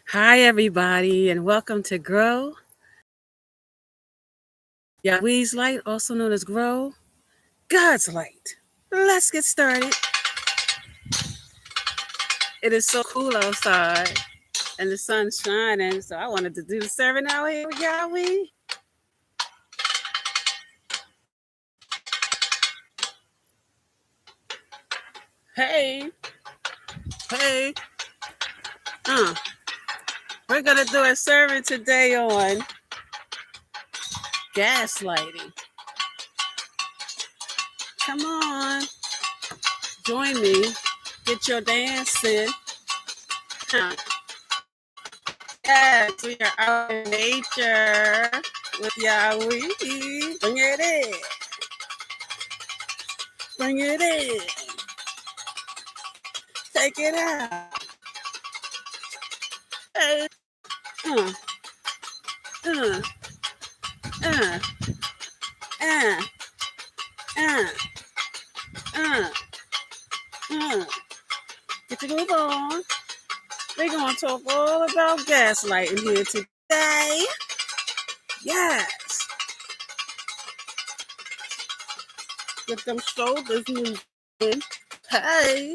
Hi, everybody, and welcome to Grow Yahweh's Light, also known as Grow God's Light. Let's get started. It is so cool outside, and the sun's shining, so I wanted to do the serving out here with Yahweh. Hey, hey, uh, we're gonna do a serving today on gaslighting. Come on, join me. Get your dance in. Huh. Yes, we are out in nature with Yahweh. Bring it in. Bring it in. Take it out. Uh, uh, uh, uh, uh, uh, uh. Get your move on. We're going to talk all about gaslighting here today. Yes. Get them shoulders moving. Hey.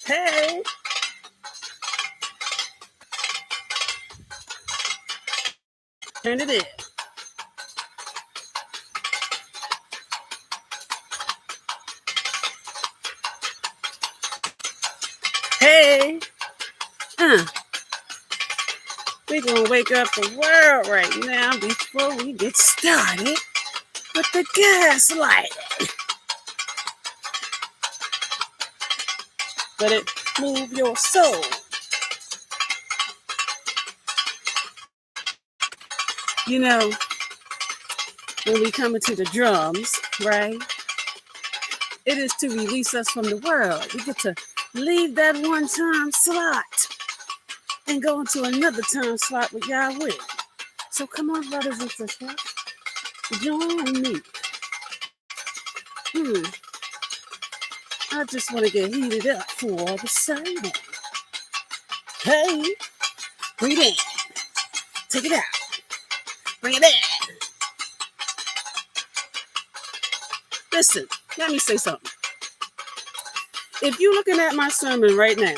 Hey. Turn it in. Hey. We're going to wake up the world right now before we get started with the gaslighting. Let it move your soul. You know, when we come into the drums, right? It is to release us from the world. We get to leave that one time slot and go into another time slot with Yahweh. So come on, brothers and sisters, join me. I just want to get heated up for the sermon. Hey, breathe in, take it out, bring it in. Listen, let me say something. If you're looking at my sermon right now,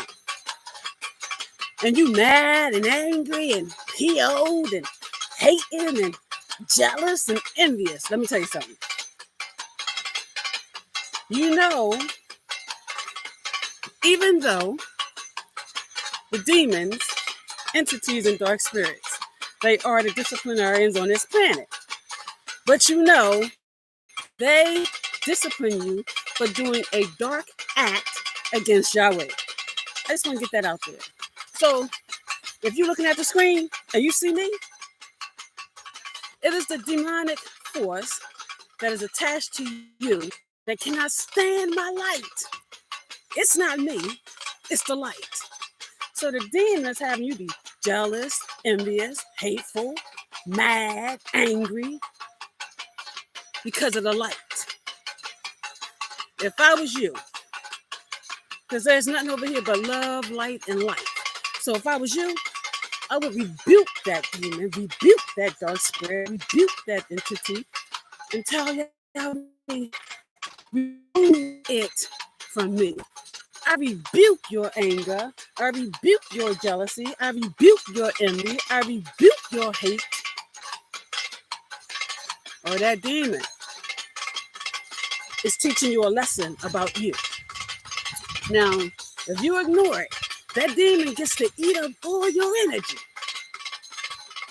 and you mad and angry and PO'd and hating and jealous and envious, let me tell you something. You know, even though the demons, entities, and dark spirits, they are the disciplinarians on this planet. But you know, they discipline you for doing a dark act against Yahweh. I just want to get that out there. So, if you're looking at the screen and you see me, it is the demonic force that is attached to you that cannot stand my light. It's not me, it's the light. So the demon is having you be jealous, envious, hateful, mad, angry because of the light. If I was you, because there's nothing over here but love, light, and light. So if I was you, I would rebuke that demon, rebuke that dark spirit, rebuke that entity, and tell you remove it from me. I rebuke your anger. I rebuke your jealousy. I rebuke your envy. I rebuke your hate. Or that demon is teaching you a lesson about you. Now, if you ignore it, that demon gets to eat up all your energy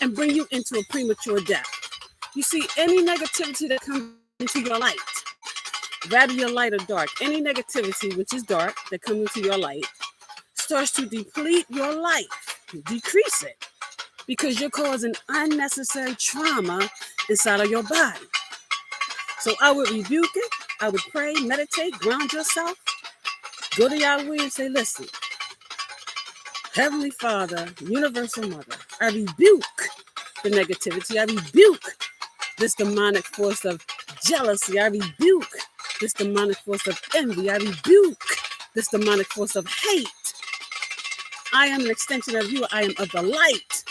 and bring you into a premature death. You see, any negativity that comes into your light, rather your light or dark, any negativity which is dark that comes into your light starts to deplete your life, decrease it, because you're causing unnecessary trauma inside of your body. So I would rebuke it. I would pray, meditate, ground yourself, go to Yahweh and say, listen, Heavenly Father, Universal Mother, I rebuke the negativity. I rebuke this demonic force of jealousy. I rebuke this demonic force of envy. I rebuke this demonic force of hate. I am an extension of you. I am of the light.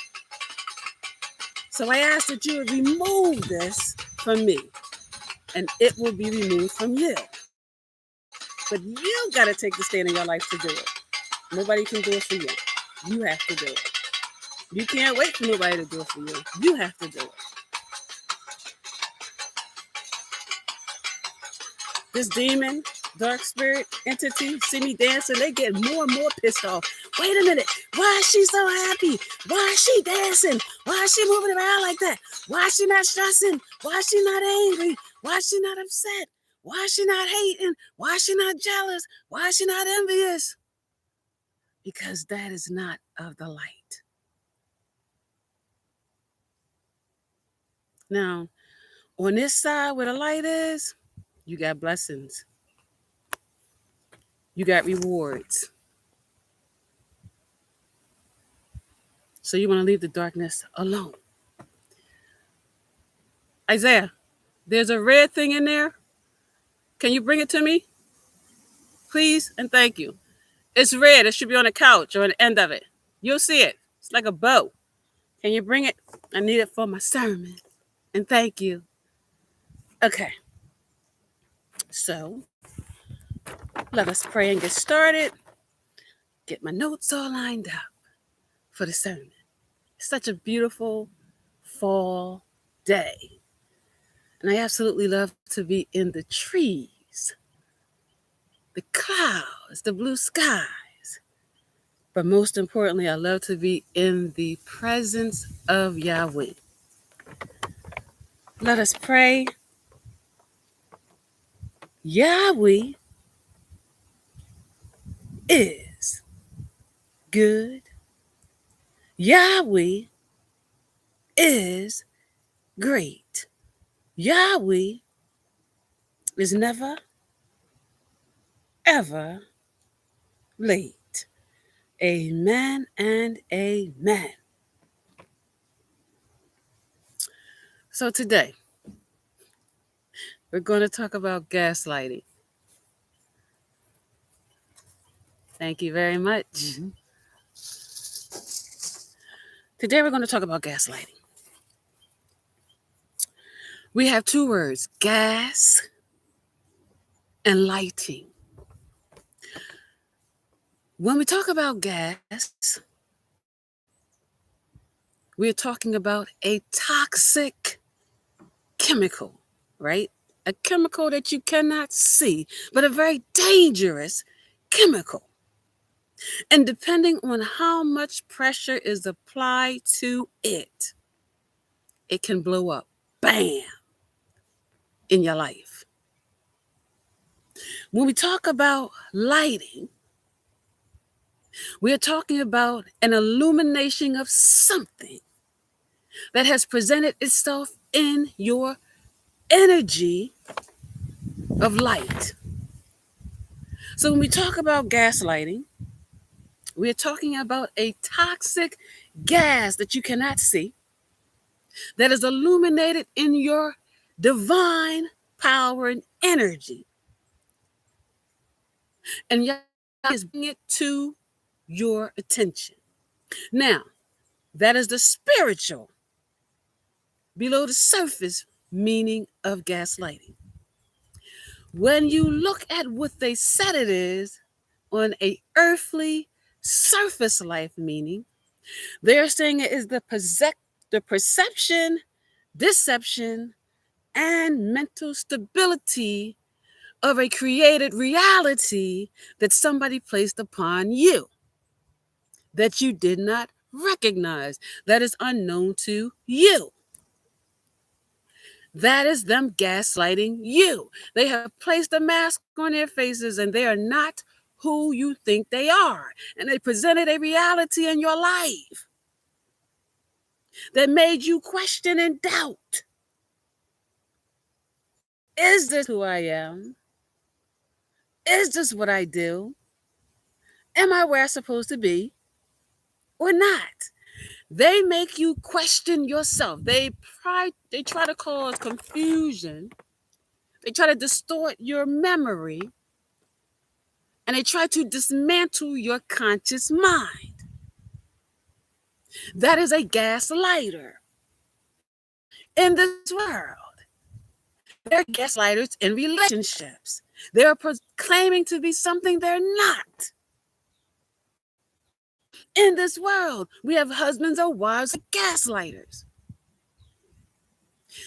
So I ask that you would remove this from me, and it will be removed from you. But you got to take the stand in your life to do it. Nobody can do it for you. You have to do it. You can't wait for nobody to do it for you. You have to do it. This demon, dark spirit, entity, see me dancing, they get more and more pissed off. Wait a minute. Why is she so happy? Why is she dancing? Why is she moving around like that? Why is she not stressing? Why is she not angry? Why is she not upset? Why is she not hating? Why is she not jealous? Why is she not envious? Because that is not of the light. Now, on this side where the light is, you got blessings. You got rewards. So you want to leave the darkness alone. Isaiah, there's a red thing in there. Can you bring it to me? Please and thank you. It's red. It should be on the couch or on the end of it. You'll see it. It's like a bow. Can you bring it? I need it for my sermon. And thank you. Okay. So let us pray and get started. Get my notes all lined up for the sermon. It's such a beautiful fall day. And I absolutely love to be in the trees, the clouds, the blue skies. But most importantly, I love to be in the presence of Yahweh. Let us pray. Yahweh is good. Yahweh is great. Yahweh is never, ever late. Amen and amen. So today, we're going to talk about gaslighting. Thank you very much. Mm-hmm. Today, we're going to talk about gaslighting. We have two words, gas and lighting. When we talk about gas, we're talking about a toxic chemical, right? A chemical that you cannot see, but a very dangerous chemical. And depending on how much pressure is applied to it, it can blow up, bam, in your life. When we talk about lighting, we're talking about an illumination of something that has presented itself in your energy of light. So when we talk about gaslighting, we're talking about a toxic gas that you cannot see that is illuminated in your divine power and energy. And Yah is bringing it to your attention. Now, that is the spiritual, below the surface meaning of gaslighting. When you look at what they said it is on a earthly surface life meaning, they're saying it is the perception, deception, and mental stability of a created reality that somebody placed upon you that you did not recognize, that is unknown to you. That is them gaslighting you. They have placed a mask on their faces and they are not who you think they are. And they presented a reality in your life that made you question and doubt. Is this who I am? Is this what I do? Am I where I'm supposed to be or not? They make you question yourself. They try to cause confusion. They try to distort your memory. And they try to dismantle your conscious mind. That is a gaslighter in this world. They're gaslighters in relationships. They're claiming to be something they're not. In this world, we have husbands or wives of gaslighters.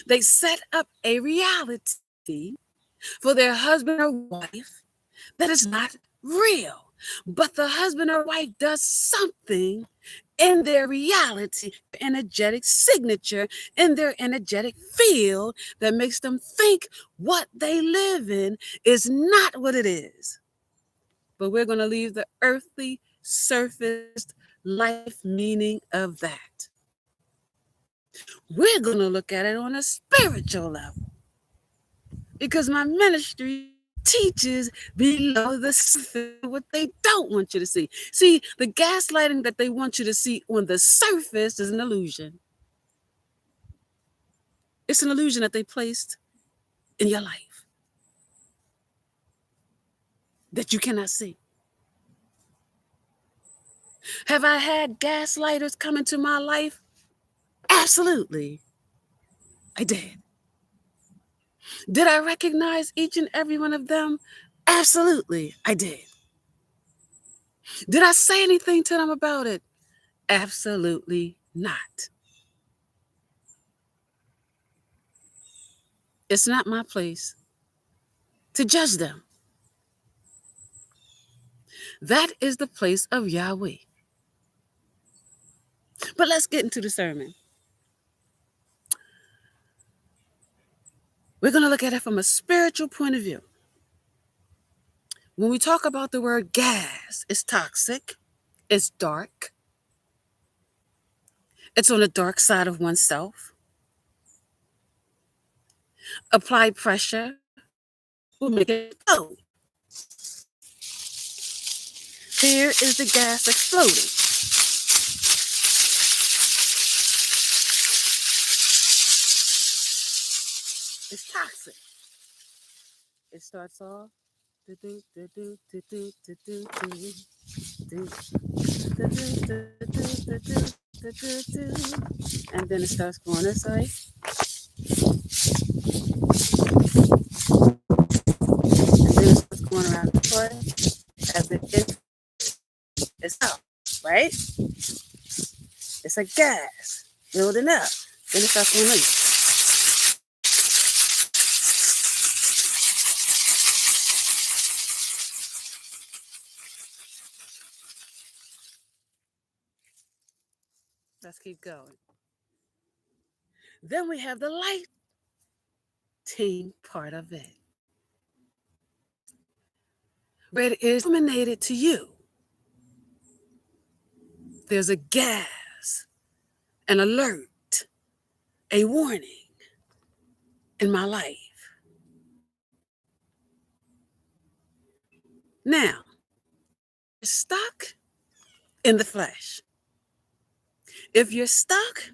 They set up a reality for their husband or wife that is not real. But the husband or wife does something in their reality, energetic signature, in their energetic field that makes them think what they live in is not what it is. But we're going to leave the earthly, surfaced life meaning of that. We're going to look at it on a spiritual level because my ministry teaches below the surface what they don't want you to see. See, the gaslighting that they want you to see on the surface is an illusion. It's an illusion that they placed in your life that you cannot see. Have I had gaslighters come into my life? Absolutely. I did. Did I recognize each and every one of them? Absolutely. I did. Did I say anything to them about it? Absolutely not. It's not my place to judge them. That is the place of Yahweh. But let's get into the sermon. We're going to look at it from a spiritual point of view. When we talk about the word gas, it's toxic, it's dark, it's on the dark side of oneself. Applied pressure will make it explode. Here is the gas exploding. It's toxic. It starts off and then it starts going this way. And then it starts going around the way as it's out, right? It's a gas building up. Then it starts going like let's keep going. Then we have the lighting part of it, where it is illuminated to you. There's a gas, an alert, a warning in my life. Now, you're stuck in the flesh. If you're stuck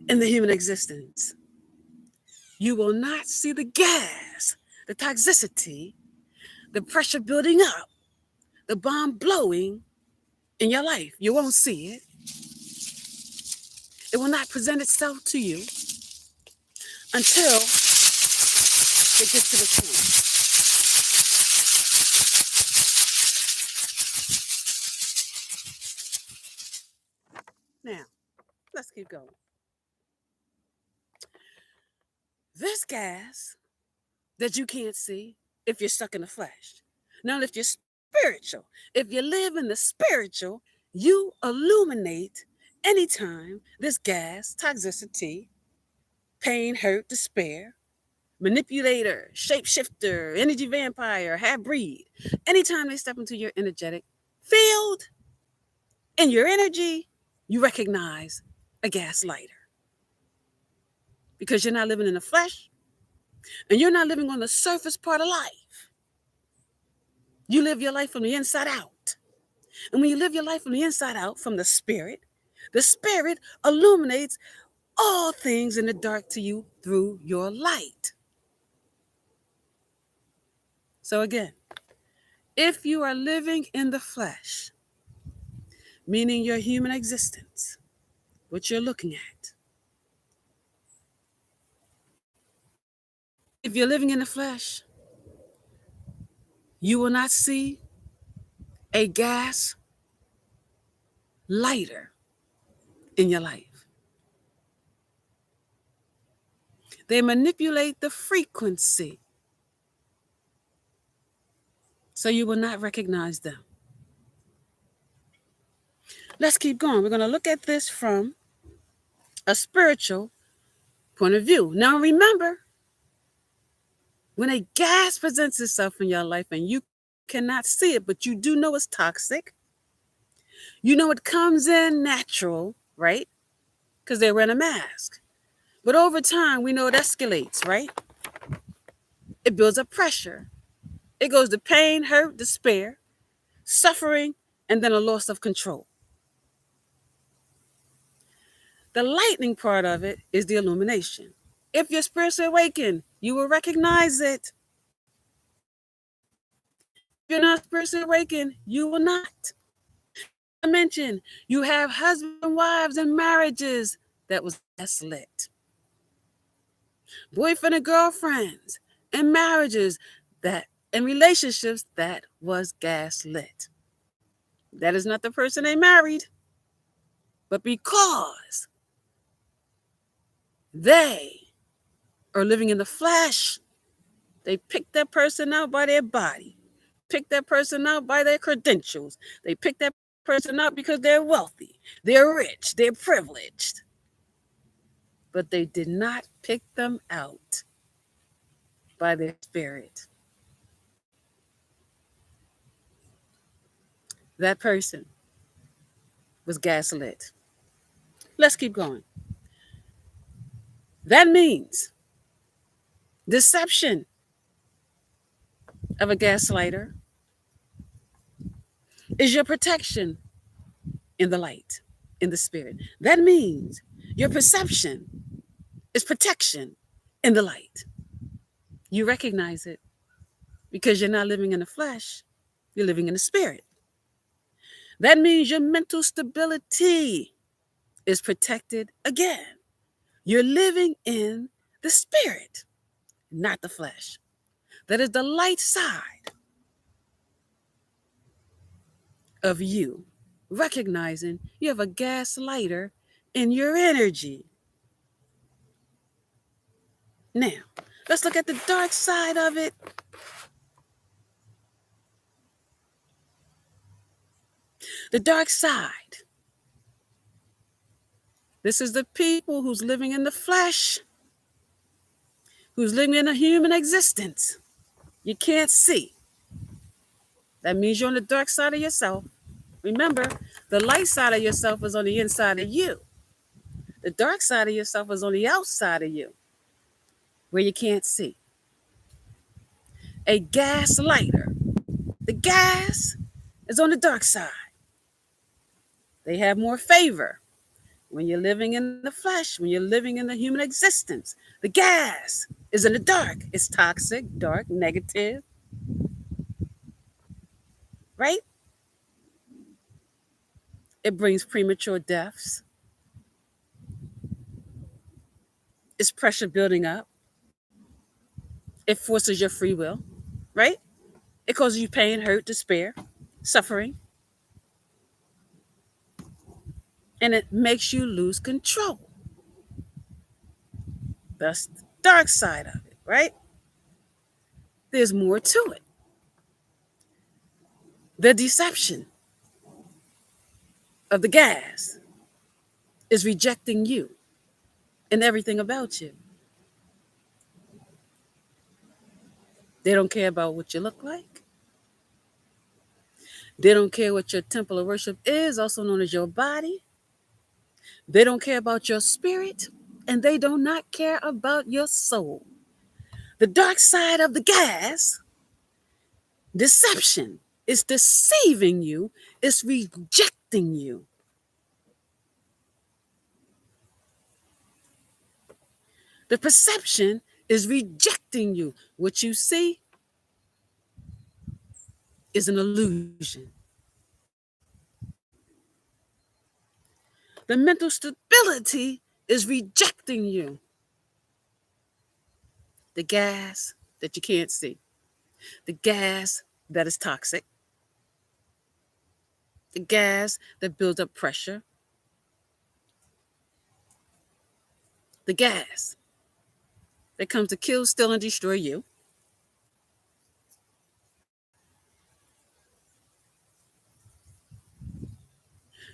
in the human existence, you will not see the gas, the toxicity, the pressure building up, the bomb blowing in your life. You won't see it. It will not present itself to you until it gets to the point. Now, let's keep going. This gas that you can't see if you're stuck in the flesh. Now, if you're spiritual, if you live in the spiritual, you illuminate anytime this gas, toxicity, pain, hurt, despair, manipulator, shapeshifter, energy vampire, half breed, anytime they step into your energetic field, in your energy, you recognize a gaslighter. Because you're not living in the flesh and you're not living on the surface part of life. You live your life from the inside out. And when you live your life from the inside out, from the spirit illuminates all things in the dark to you through your light. So again, if you are living in the flesh, meaning your human existence, what you're looking at. If you're living in the flesh, you will not see a gas lighter in your life. They manipulate the frequency so you will not recognize them. Let's keep going. We're going to look at this from a spiritual point of view. Now remember, when a gas presents itself in your life and you cannot see it, but you do know it's toxic, you know it comes in natural, right? Because they're wearing a mask. But over time, we know it escalates, right? It builds up pressure. It goes to pain, hurt, despair, suffering, and then a loss of control. The lightning part of it is the illumination. If you're spiritually awakened, you will recognize it. If you're not spiritually awakened, you will not. I mentioned you have husbands and wives and marriages that was gaslit. Boyfriend and girlfriends and marriages that and relationships that was gaslit. That is not the person they married, but because they are living in the flesh, they pick that person out by their body, pick that person out by their credentials. They pick that person out because they're wealthy, they're rich, they're privileged. But they did not pick them out by their spirit. That person was gaslit. Let's keep going. That means deception of a gaslighter is your protection in the light, in the spirit. That means your perception is protection in the light. You recognize it because you're not living in the flesh, you're living in the spirit. That means your mental stability is protected again. You're living in the spirit, not the flesh. That is the light side of you, recognizing you have a gaslighter in your energy. Now, let's look at the dark side of it. The dark side. This is the people who's living in the flesh, who's living in a human existence. You can't see. That means you're on the dark side of yourself. Remember, the light side of yourself is on the inside of you. The dark side of yourself is on the outside of you, where you can't see. A gaslighter. The gas is on the dark side. They have more favor. When you're living in the flesh, when you're living in the human existence, the gas is in the dark. It's toxic, dark, negative, right? It brings premature deaths. It's pressure building up. It forces your free will, right? It causes you pain, hurt, despair, suffering. And it makes you lose control. That's the dark side of it, right? There's more to it. The deception of the gas is rejecting you and everything about you. They don't care about what you look like. They don't care what your temple of worship is, also known as your body. They don't care about your spirit, and they do not care about your soul. The dark side of the gas, deception, is deceiving you, it's rejecting you. The perception is rejecting you. What you see is an illusion. The mental stability stability is rejecting you. The gas that you can't see, the gas that is toxic, the gas that builds up pressure, the gas that comes to kill, steal, and destroy you.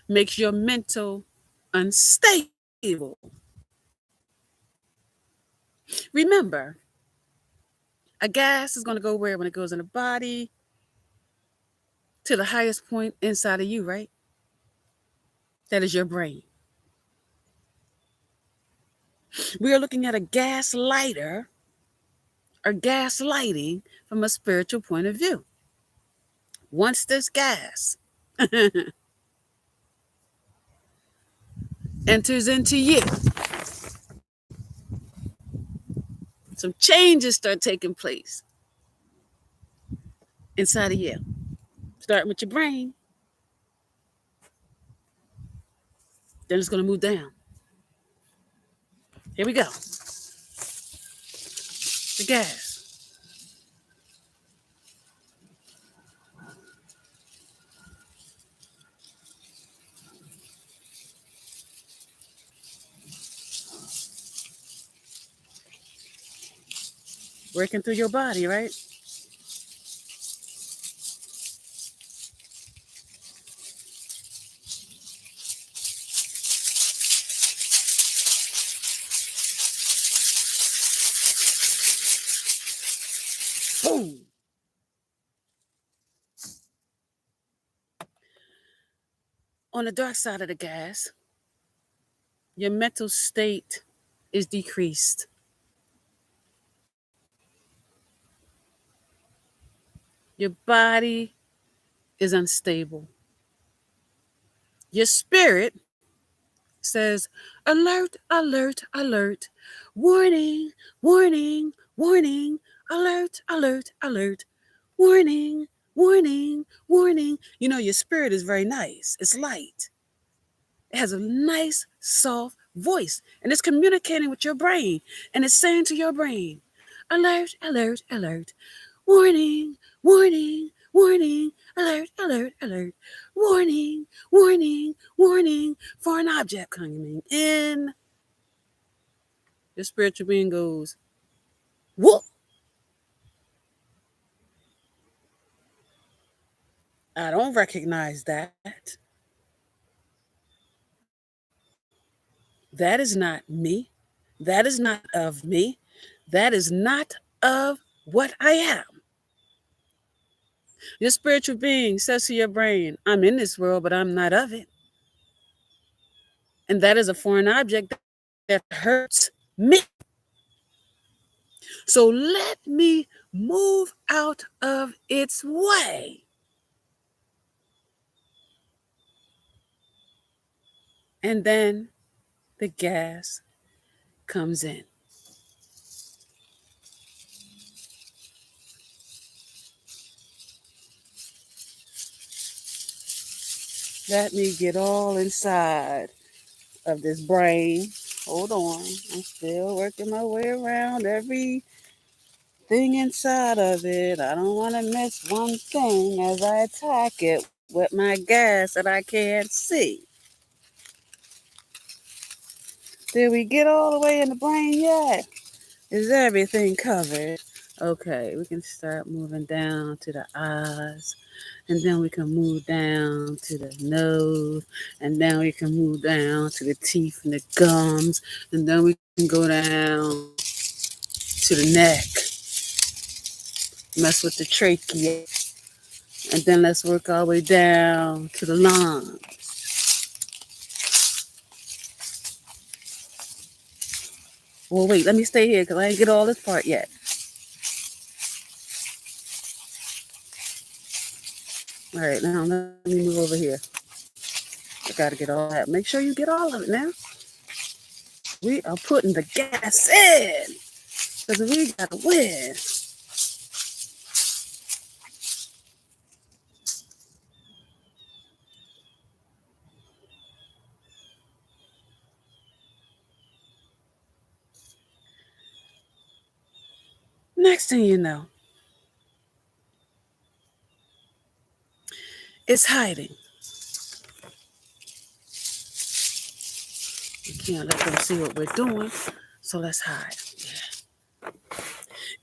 Makes your mental unstable. Remember, a gas is going to go where when it goes in the body? To the highest point inside of you, right? That is your brain. We are looking at a gas lighter or gaslighting from a spiritual point of view. Once this gas enters into you, some changes start taking place inside of you. Starting with your brain, then it's going to move down. Here we go. The gas. Working through your body, right? Boom. On the dark side of the gas, your mental state is decreased. Your body is unstable. Your spirit says, alert, alert, alert, warning, warning, warning, alert, alert, alert, warning, warning, warning. You know, your spirit is very nice. It's light. It has a nice, soft voice, and it's communicating with your brain, and it's saying to your brain, alert, alert, alert, warning, warning, warning, alert, alert, alert, warning, warning, warning, foreign object coming in. Your spiritual being goes, whoop. I don't recognize that. That is not me. That is not of me. That is not of what I am. Your spiritual being says to your brain, I'm in this world, but I'm not of it. And that is a foreign object that hurts me. So let me move out of its way. And then the gas comes in. Let me get all inside of this brain. Hold on. I'm still working my way around everything inside of it. I don't want to miss one thing as I attack it with my gas that I can't see. Did we get all the way in the brain yet? Is everything covered? Okay, we can start moving down to the eyes, and then we can move down to the nose, and then we can move down to the teeth and the gums, and then we can go down to the neck, mess with the trachea, and then let's work our way down to the lungs. Well, wait, let me stay here because I didn't get all this part yet. All right, now let me move over here. I got to get all that. Make sure you get all of it now. We are putting the gas in because we got to win. Next thing you know, it's hiding. We can't let them see what we're doing, so let's hide. Yeah.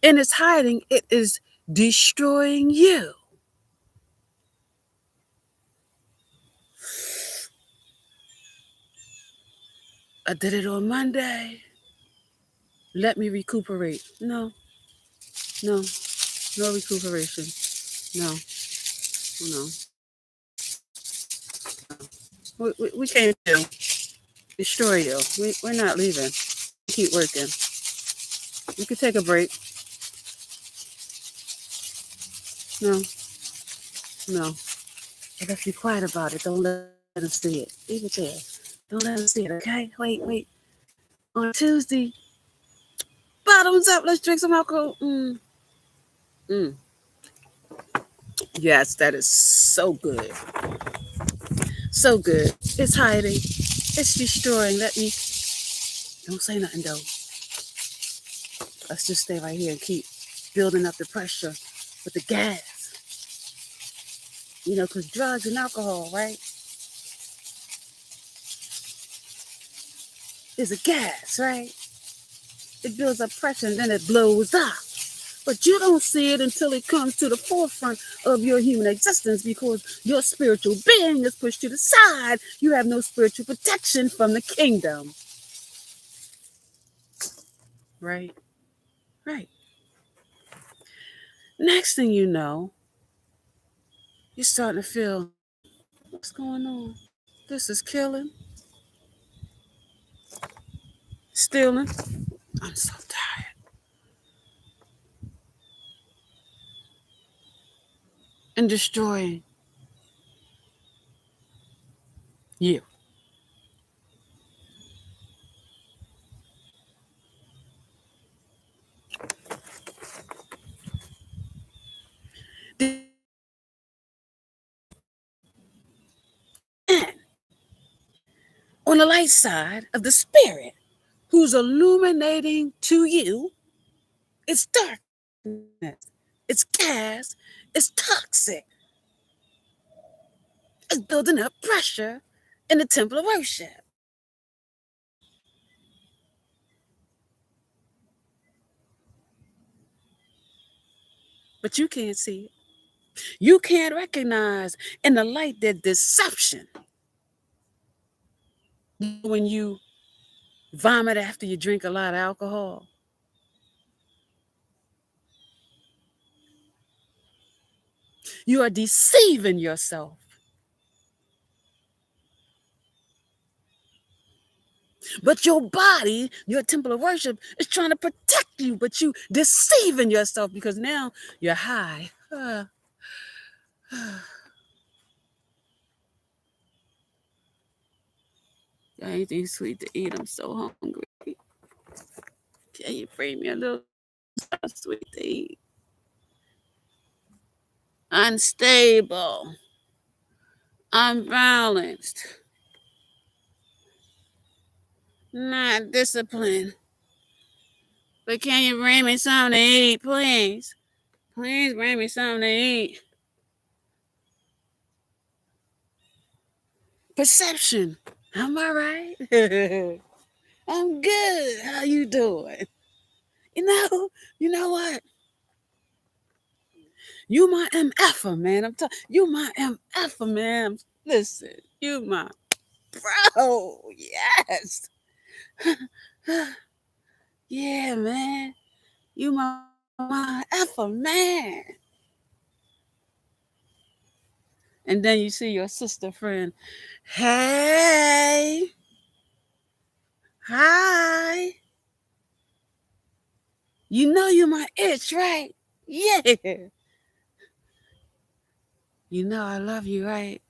And it's hiding, it is destroying you. I did it on Monday. Let me recuperate. No, no, no recuperation. No, no. We came to destroy you. We're not leaving. Keep working. You can take a break. No, no. I got to be quiet about it. Don't let them see it. Leave it there. Don't let them see it, okay? Wait. On Tuesday, bottoms up. Let's drink some alcohol. Mm. Yes, that is so good. So good. It's hiding. It's destroying. Don't say nothing though. Let's just stay right here and keep building up the pressure with the gas. You know, because drugs and alcohol, right? Is a gas, right? It builds up pressure and then it blows up. But you don't see it until it comes to the forefront of your human existence because your spiritual being is pushed to the side. You have no spiritual protection from the kingdom. Right? Right. Next thing you know, you're starting to feel, what's going on? This is killing, stealing. I'm so tired. And destroying you. And on the light side of the spirit, who's illuminating to you, it's darkness, it's gas, it's toxic, it's building up pressure in the temple of worship. But you can't see it. You can't recognize in the light that deception. When you vomit after you drink a lot of alcohol, you are deceiving yourself. But your body, your temple of worship, is trying to protect you, but you deceiving yourself because now you're high. Anything sweet to eat. I'm so hungry. Can you bring me a little sweet to eat? Unstable. Unbalanced. Not disciplined. But can you bring me something to eat, please? Please bring me something to eat. Perception. Am I right? I'm good. How you doing? You know what? You my MFer, man. You my MFer, man. Listen, you my bro. Yes. Yeah, man. You my effer, man. And then you see your sister friend. Hey. Hi. You know you my itch, right? Yeah. You know I love you, right?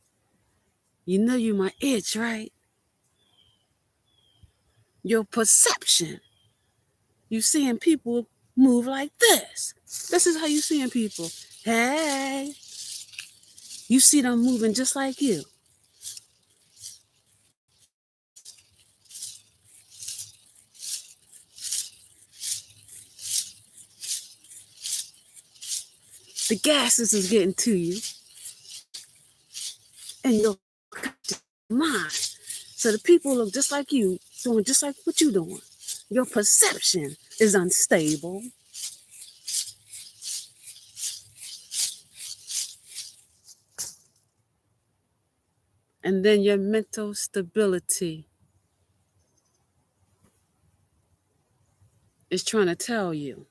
You know you my itch, right? Your perception. You seeing people move like this. This is how you seeing people. Hey. You see them moving just like you. the gases is getting to you and your mind. So the people look just like you, doing just like what you're doing. Your perception is unstable. And then your mental stability is trying to tell you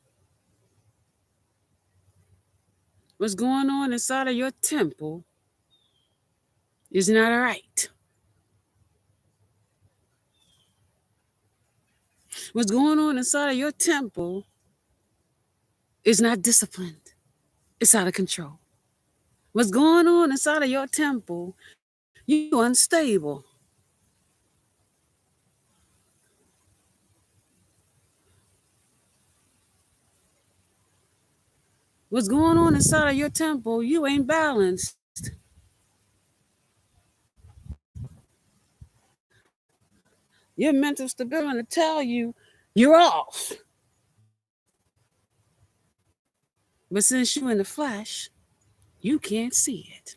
what's going on inside of your temple is not right. What's going on inside of your temple is not disciplined. It's out of control. What's going on inside of your temple, you're unstable. What's going on inside of your temple, you ain't balanced. Your mental stability to tell you you're off. But since you're in the flesh, you can't see it.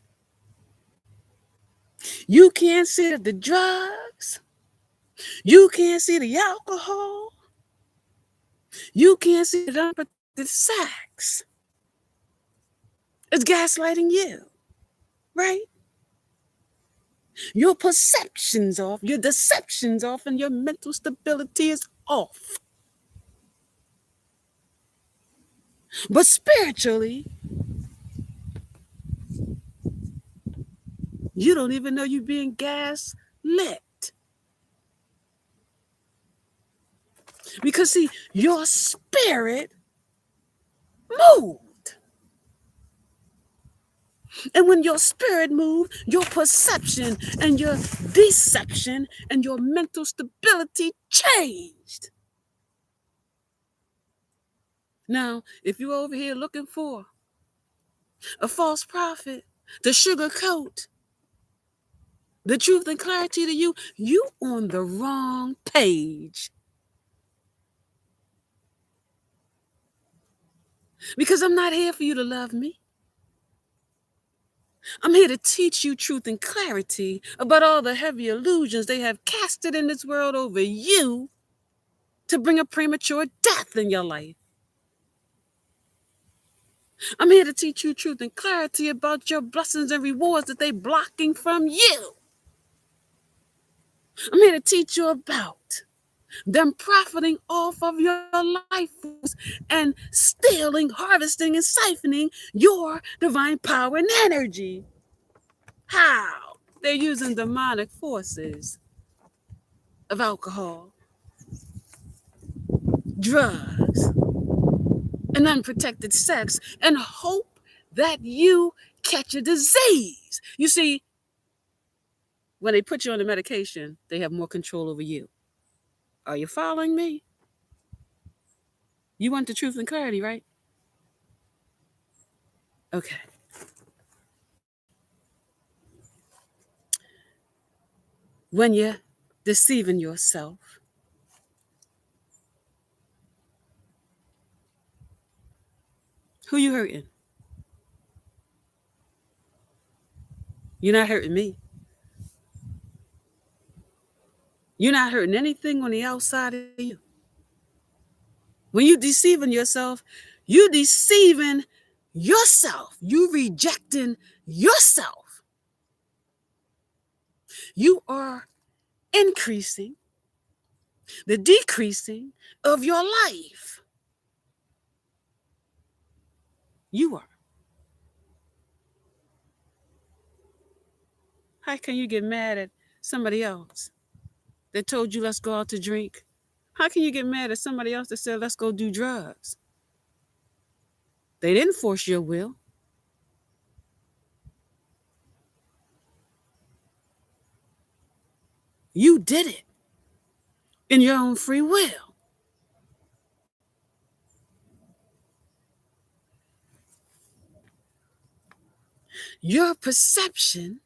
You can't see the drugs. You can't see the alcohol. You can't see the unprotected sex. It's gaslighting you, right? Your perception's off, your deception's off, and your mental stability is off. But spiritually, you don't even know you're being gaslit. Because, see, your spirit moved. And when your spirit moved, your perception and your deception and your mental stability changed. Now, if you're over here looking for a false prophet to sugarcoat the truth and clarity to you, you on the wrong page. Because I'm not here for you to love me. I'm here to teach you truth and clarity about all the heavy illusions they have casted in this world over you to bring a premature death in your life. I'm here to teach you truth and clarity about your blessings and rewards that they're blocking from you. I'm here to teach you about them profiting off of your life and stealing, harvesting, and siphoning your divine power and energy. How? They're using demonic forces of alcohol, drugs, and unprotected sex and hope that you catch a disease. You see, when they put you on the medication, they have more control over you. Are you following me? You want the truth and clarity, right? Okay. When you're deceiving yourself, who you hurting? You're not hurting me. You're not hurting anything on the outside of you. When you deceiving yourself, you deceiving yourself. You rejecting yourself. You are increasing the decreasing of your life. You are. How can you get mad at somebody else that told you let's go out to drink? How can you get mad at somebody else that said let's go do drugs? They didn't force your will. You did it in your own free will. Your perception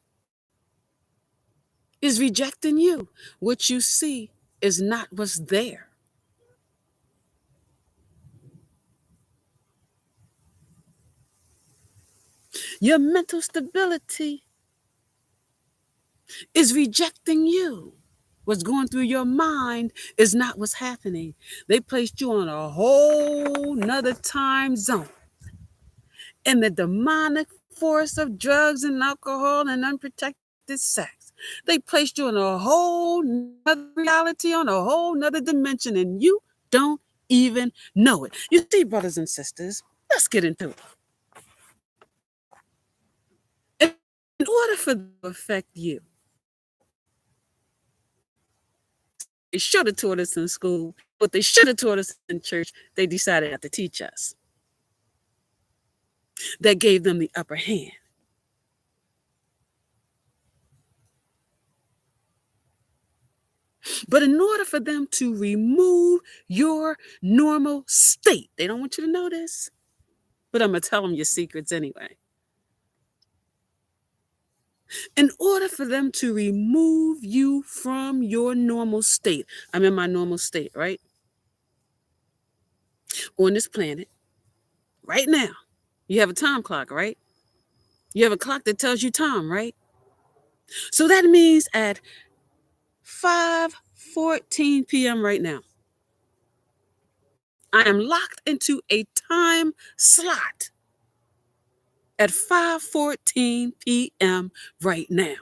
is rejecting you. What you see is not what's there. Your mental stability is rejecting you. What's going through your mind is not what's happening. They placed you on a whole nother time zone. And the demonic force of drugs and alcohol and unprotected sex. They placed you in a whole nother reality, on a whole nother dimension, and you don't even know it. You see, brothers and sisters, let's get into it. In order for them to affect you, they should have taught us in school, but they should have taught us in church. They decided not to teach us. That gave them the upper hand. But in order for them to remove your normal state, they don't want you to know this, but I'm going to tell them your secrets anyway. In order for them to remove you from your normal state, I'm in my normal state, right? On this planet, right now. You have a time clock, right? You have a clock that tells you time, right? So that means at 5:14 p.m. right now, I am locked into a time slot at 5:14 p.m. right now.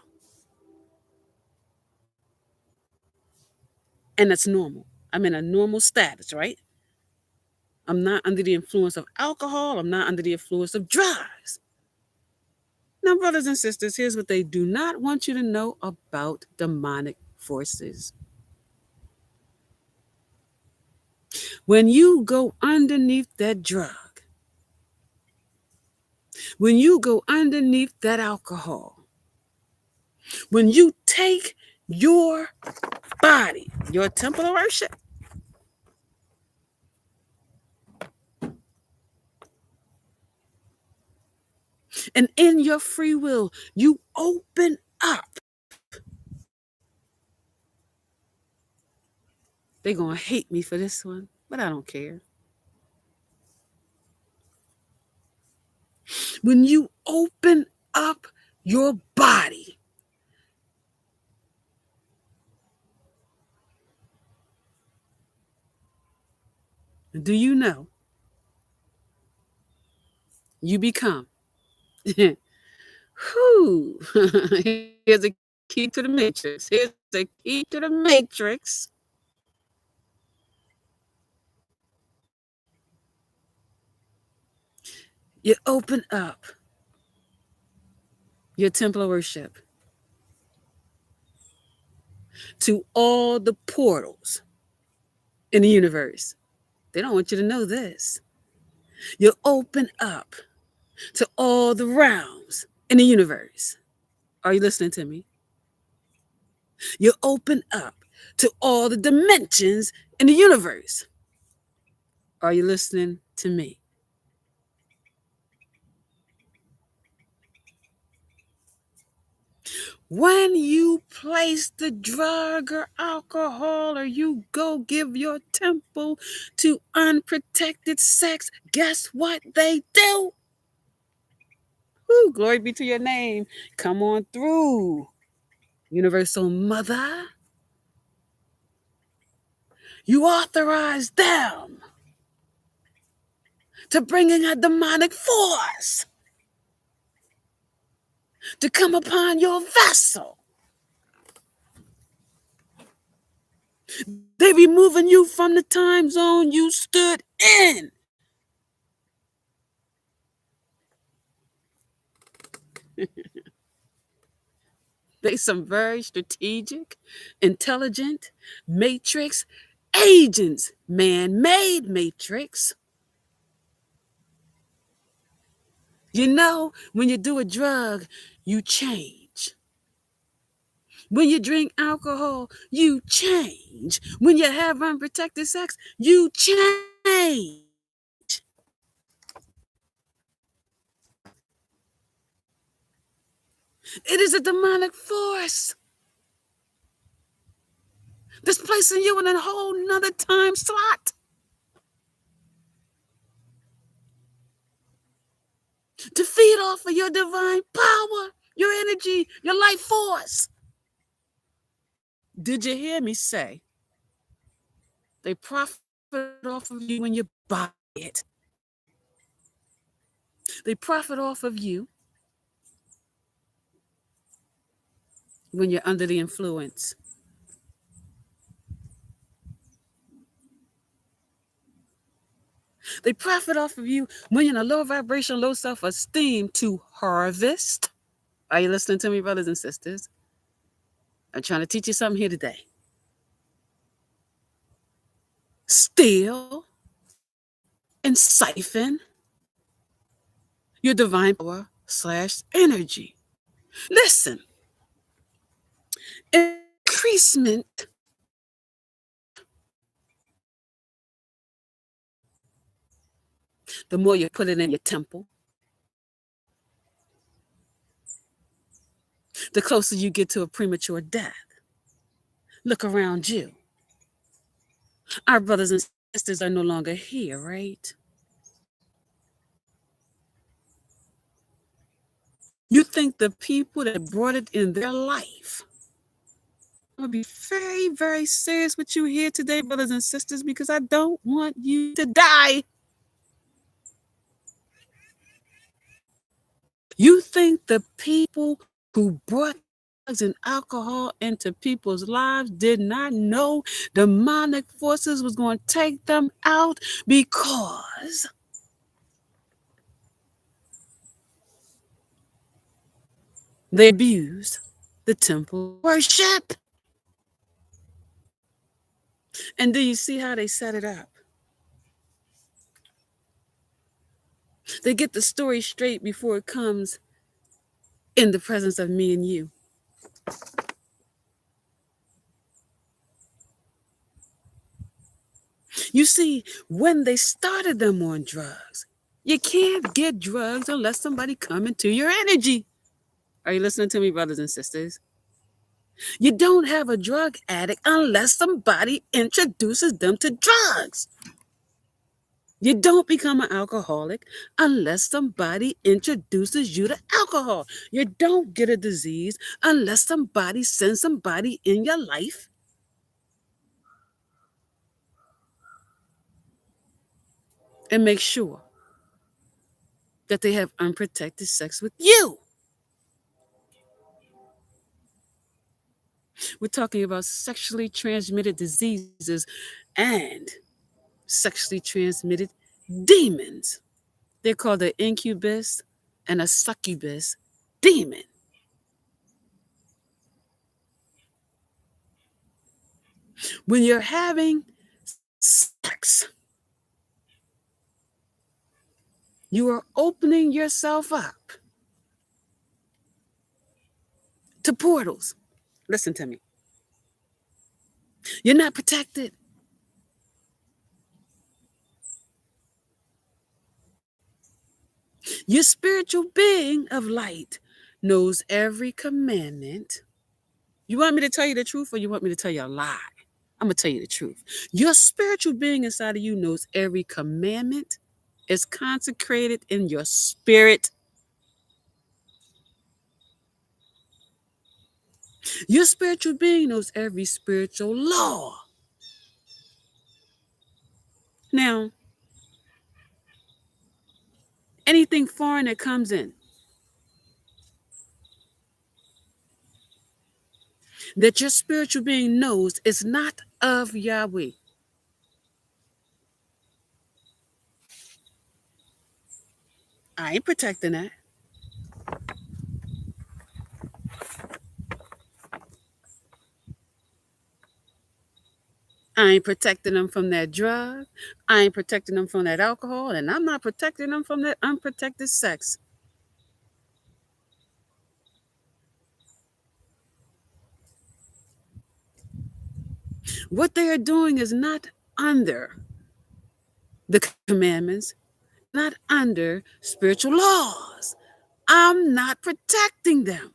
And that's normal. I'm in a normal status, right? I'm not under the influence of alcohol. I'm not under the influence of drugs. Now, brothers and sisters, here's what they do not want you to know about demonic forces. When you go underneath that drug, when you go underneath that alcohol, when you take your body, your temple of worship, and in your free will, you open up. They're going to hate me for this one, but I don't care. When you open up your body, do you know you become? Whew. Here's a key to the matrix. Here's the key to the matrix. You open up your temple of worship to all the portals in the universe. They don't want you to know this. You open up to all the realms in the universe. Are you listening to me? You open up to all the dimensions in the universe. Are you listening to me? When you place the drug or alcohol, or you go give your temple to unprotected sex, guess what they do? Woo, glory be to your name. Come on through, Universal Mother. You authorize them to bring in a demonic force to come upon your vessel. They removing you from the time zone you stood in. They some very strategic, intelligent matrix agents, man-made matrix. You know, when you do a drug, you change. When you drink alcohol, you change. When you have unprotected sex, you change. It is a demonic force that's placing you in a whole nother time slot. to feed off of your divine power, your energy, your life force. Did you hear me say they profit off of you when you buy it? They profit off of you when you're under the influence. They profit off of you when you're in a low vibration, low self-esteem to harvest. Are you listening to me, brothers and sisters? I'm trying to teach you something here today. Steal and siphon your divine power / energy. Listen, increasement the more you put it in your temple, the closer you get to a premature death. Look around you. Our brothers and sisters are no longer here, right? You think the people that brought it in their life, I'm going to be very, very serious with you here today, brothers and sisters, because I don't want you to die. You think the people who brought drugs and alcohol into people's lives did not know demonic forces was going to take them out because they abused the temple worship? And do you see how they set it up? They get the story straight before it comes in the presence of me and you. You see, when they started them on drugs, you can't get drugs unless somebody come into your energy. Are you listening to me, brothers and sisters? You don't have a drug addict unless somebody introduces them to drugs. You don't become an alcoholic unless somebody introduces you to alcohol. You don't get a disease unless somebody sends somebody in your life and make sure that they have unprotected sex with you. We're talking about sexually transmitted diseases and sexually transmitted demons. They're called an incubus and a succubus demon. When you're having sex, you are opening yourself up to portals. Listen to me. You're not protected. Your spiritual being of light knows every commandment. You want me to tell you the truth or you want me to tell you a lie? I'm going to tell you the truth. Your spiritual being inside of you knows every commandment is consecrated in your spirit. Your spiritual being knows every spiritual law. Now, anything foreign that comes in that your spiritual being knows is not of Yahweh. I ain't protecting that. I ain't protecting them from that drug. I ain't protecting them from that alcohol. And I'm not protecting them from that unprotected sex. What they are doing is not under the commandments, not under spiritual laws. I'm not protecting them.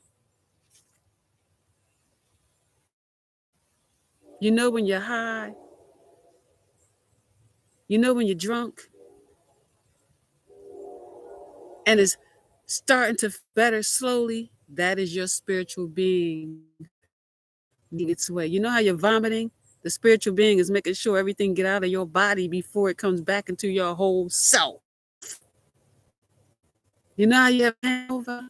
You know when you're high, you know when you're drunk, and it's starting to better slowly, that is your spiritual being making its way. You know how you're vomiting? The spiritual being is making sure everything get out of your body before it comes back into your whole self. You know how you have hangover?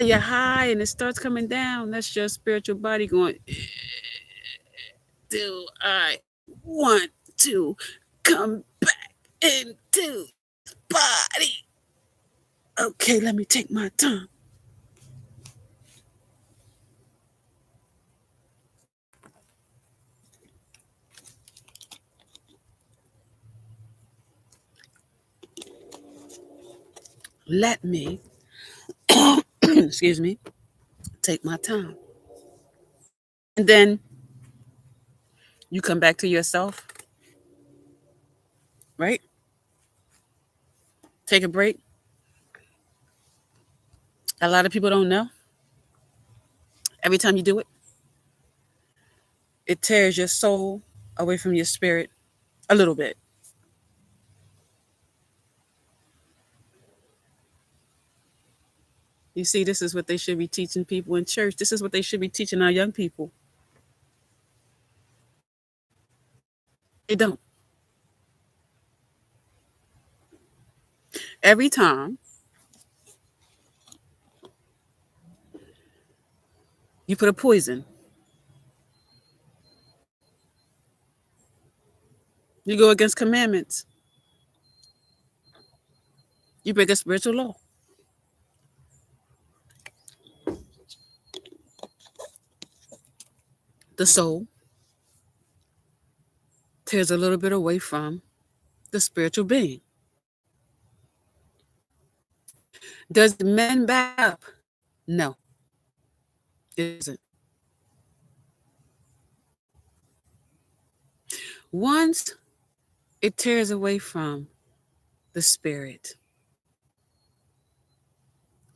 You're high and it starts coming down. That's your spiritual body going, do I want to come back into body? Okay, let me take my time. Let me, excuse me, take my time. And then you come back to yourself, right? Take a break. A lot of people don't know. Every time you do it, it tears your soul away from your spirit a little bit. You see, this is what they should be teaching people in church. This is what they should be teaching our young people. They don't. Every time you put a poison, you go against commandments, you break a spiritual law. The soul tears a little bit away from the spiritual being. Does the man back up? No, it isn't. Once it tears away from the spirit,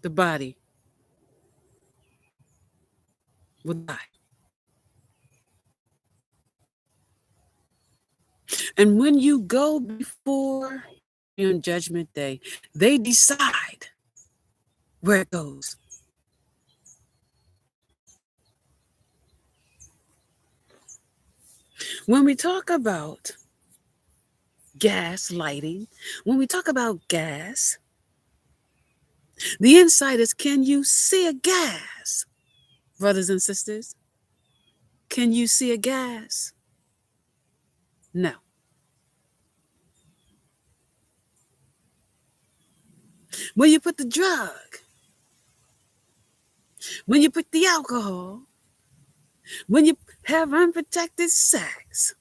the body will die. And when you go before on Judgment Day, they decide where it goes. When we talk about gas lighting, when we talk about gas, the insight is, can you see a gas, brothers and sisters? Can you see a gas? No. When you put the drug, when you put the alcohol, when you have unprotected sex,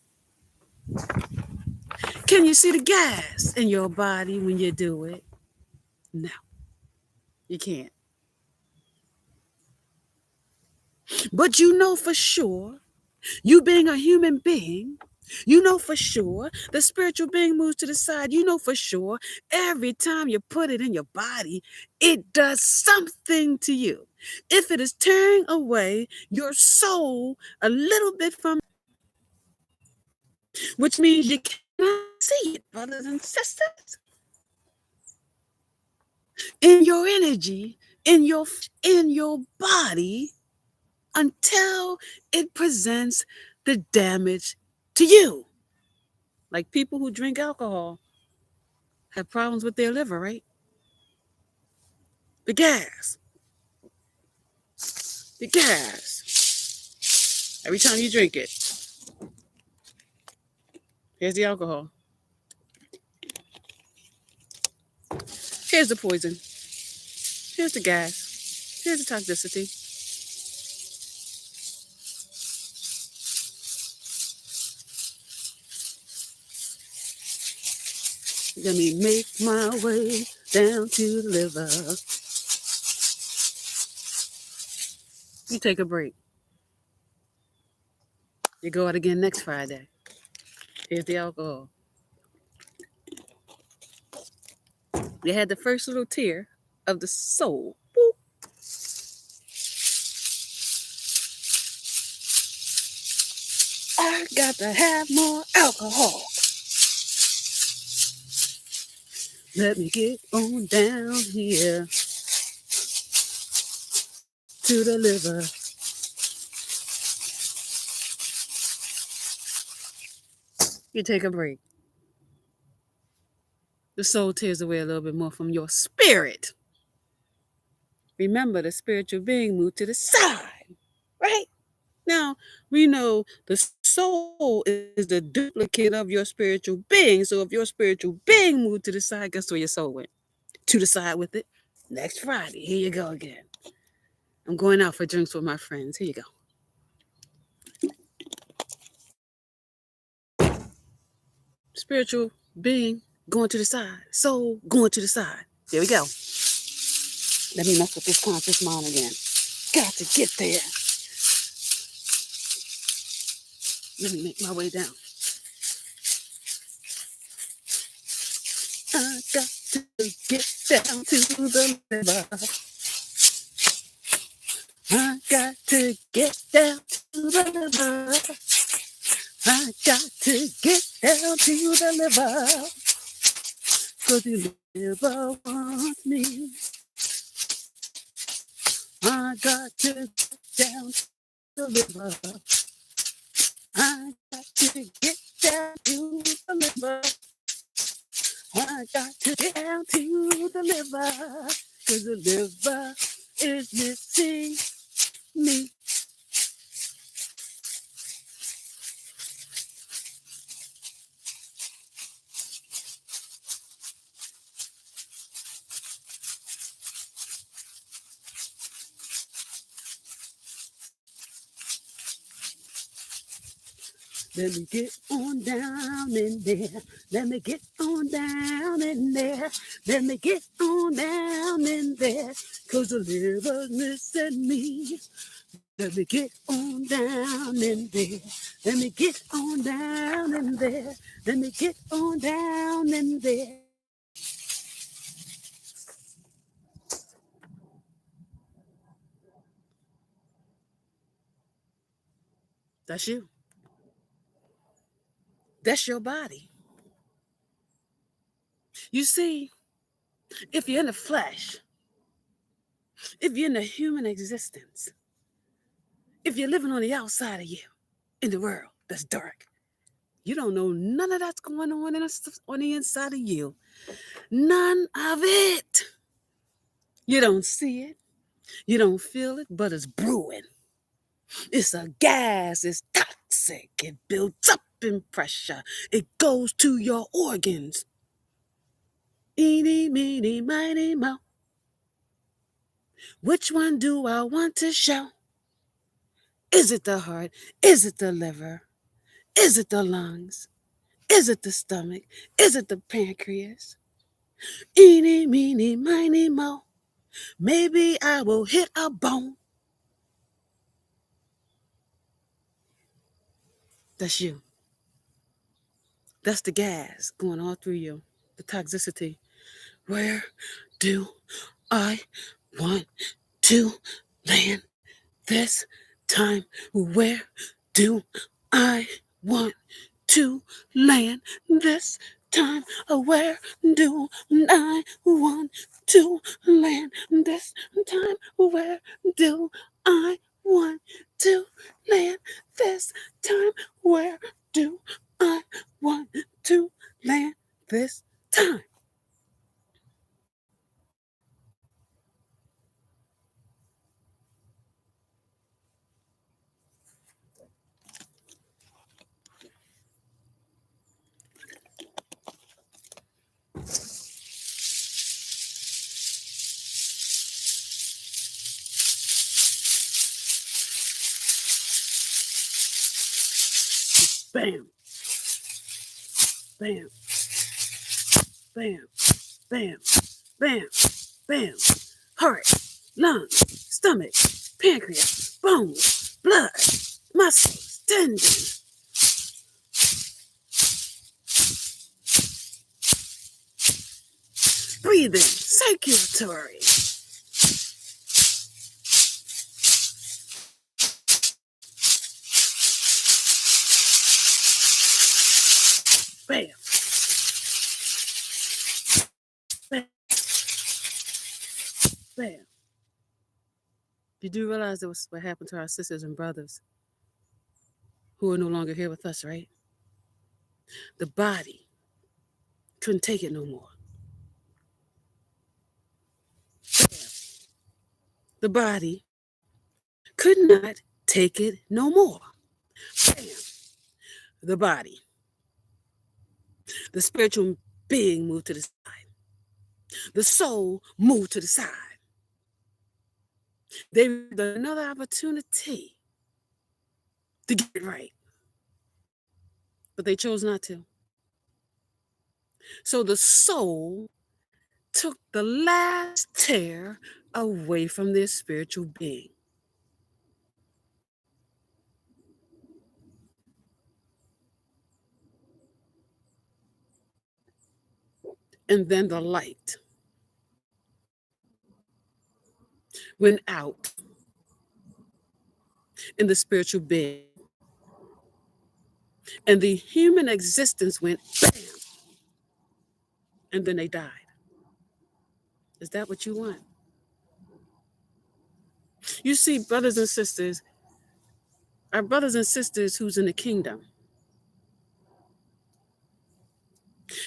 can you see the gas in your body when you do it? No, you can't. But you know for sure, you being a human being, you know for sure the spiritual being moves to the side. You know for sure every time you put it in your body, it does something to you. If it is tearing away your soul a little bit from, which means you cannot see it, brothers and sisters, in your energy, in your body, until it presents the damage to you. Like people who drink alcohol have problems with their liver, right? The gas. The gas. Every time you drink it, here's the alcohol. Here's the poison. Here's the gas. Here's the toxicity. Let me make my way down to the liver. You take a break. You go out again next Friday. Here's the alcohol. You had the first little tear of the soul. Boop. I got to have more alcohol. Let me get on down here to the liver. You take a break. The soul tears away a little bit more from your spirit. Remember, the spiritual being moved to the side, right? Now, we know the soul is the duplicate of your spiritual being. So if your spiritual being moved to the side, guess where your soul went? To the side with it. Next Friday, here you go again. I'm going out for drinks with my friends. Here you go. Spiritual being going to the side. Soul going to the side. There we go. Let me mess with this conscious mind again. Got to get there. Let me make my way down. I got to get down to the liver. I got to get down to the liver. I got to get down to the liver. 'Cause the liver wants me. I got to get down to the liver. I got to get down to the liver. I got to get down to the liver. 'Cause the liver is missing me. Let me get on down in there. Let me get on down in there. Let me get on down in there. 'Cause the liver's missing me. Let me get on down in there. Let me get on down in there. Let me get on down in there. That's you. That's your body. You see, if you're in the flesh, if you're in the human existence, if you're living on the outside of you, in the world that's dark, you don't know none of that's going on on the inside of you. None of it. You don't see it. You don't feel it, but it's brewing. It's a gas. It's toxic. It builds up in pressure. It goes to your organs. Eeny, meeny, miny, mo. Which one do I want to show? Is it the heart? Is it the liver? Is it the lungs? Is it the stomach? Is it the pancreas? Eeny, meeny, miny, mo. Maybe I will hit a bone. That's you. That's the gas going all through you. The toxicity. Where do I want to land this time? Where do I want to land this time? Where do I want to land this time? Where do I want to land this time? Where do I want to land this time? Bam, bam, bam, bam, bam, bam. Heart, lungs, stomach, pancreas, bones, blood, muscles, tendons. Breathing, circulatory. Bam. Bam. You do realize that was what happened to our sisters and brothers who are no longer here with us, right? The body couldn't take it no more. The body could not take it no more. Bam. The body. The spiritual being moved to the side. The soul moved to the side. They had another opportunity to get it right, but they chose not to. So the soul took the last tear away from their spiritual being. And then the light went out in the spiritual being. And the human existence went bam. And then they died. Is that what you want? You see, brothers and sisters, our brothers and sisters who's in the kingdom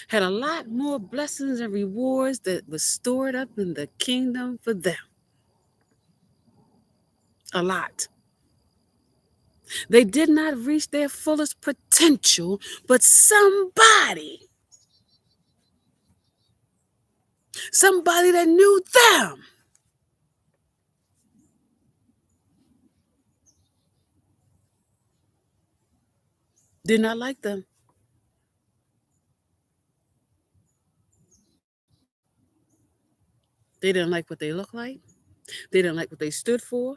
had a lot more blessings and rewards that was stored up in the kingdom for them. A lot. They did not reach their fullest potential, but somebody that knew them did not like them. They didn't like what they looked like. They didn't like what they stood for.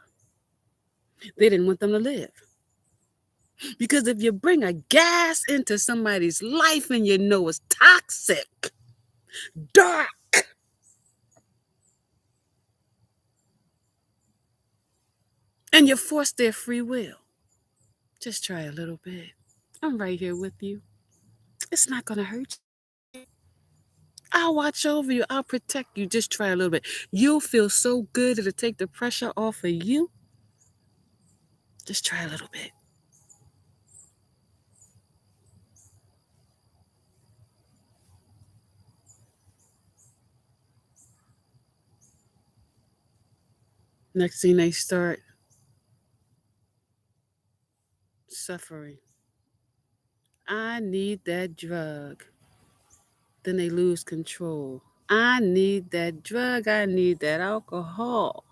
They didn't want them to live. Because if you bring a gas into somebody's life and you know it's toxic, dark, and you force their free will, just try a little bit. I'm right here with you. It's not going to hurt you. I'll watch over you. I'll protect you. Just try a little bit. You'll feel so good it'll take the pressure off of you. Just try a little bit. Next thing they start suffering. I need that drug. Then they lose control. I need that drug. I need that alcohol.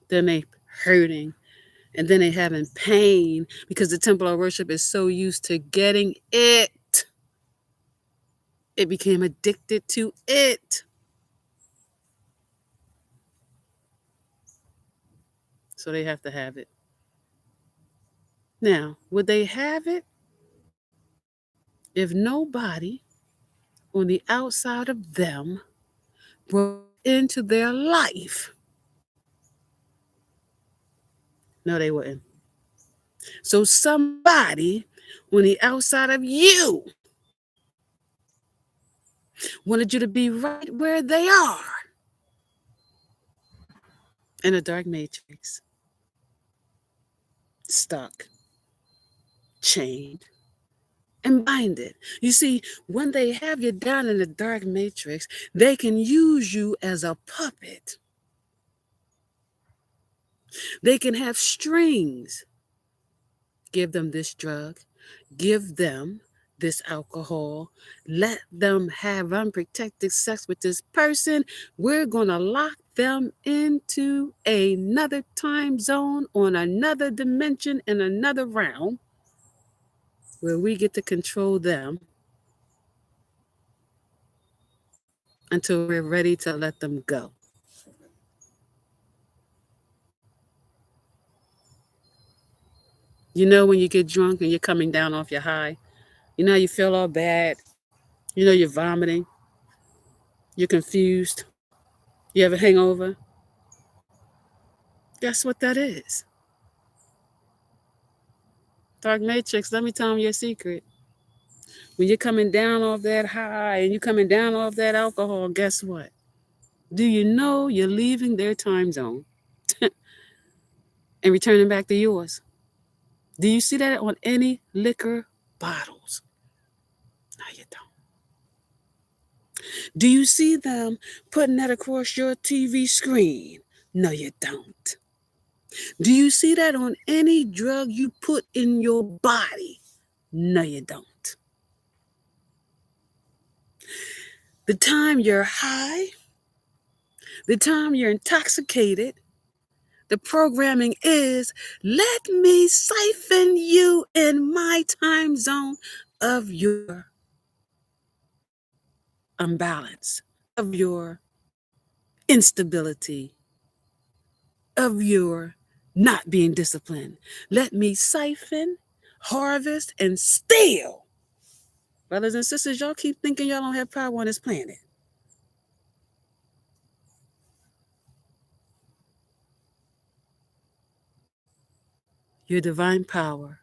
Then they hurting. And then they having pain because the temple of worship is so used to getting it. It became addicted to it. So they have to have it. Now, would they have it if nobody on the outside of them broke into their life? No, they wouldn't. So somebody on the outside of you wanted you to be right where they are in a dark matrix, stuck, chained, and binded. You see, when they have you down in the dark matrix, they can use you as a puppet. They can have strings. Give them this drug, give them this alcohol, let them have unprotected sex with this person. We're going to lock them into another time zone on another dimension in another realm where we get to control them until we're ready to let them go. You know, when you get drunk and you're coming down off your high, you know, you feel all bad. You know, you're vomiting. You're confused. You have a hangover. Guess what that is? Dark matrix, let me tell them your secret. When you're coming down off that high and you're coming down off that alcohol, guess what? Do you know you're leaving their time zone and returning back to yours? Do you see that on any liquor bottles? No, you don't. Do you see them putting that across your TV screen? No, you don't. Do you see that on any drug you put in your body? No, you don't. The time you're high, the time you're intoxicated, the programming is let me siphon you in my time zone of your imbalance, of your instability, of your not being disciplined. Let me siphon, harvest, and steal. Brothers and sisters, y'all keep thinking y'all don't have power on this planet. Your divine power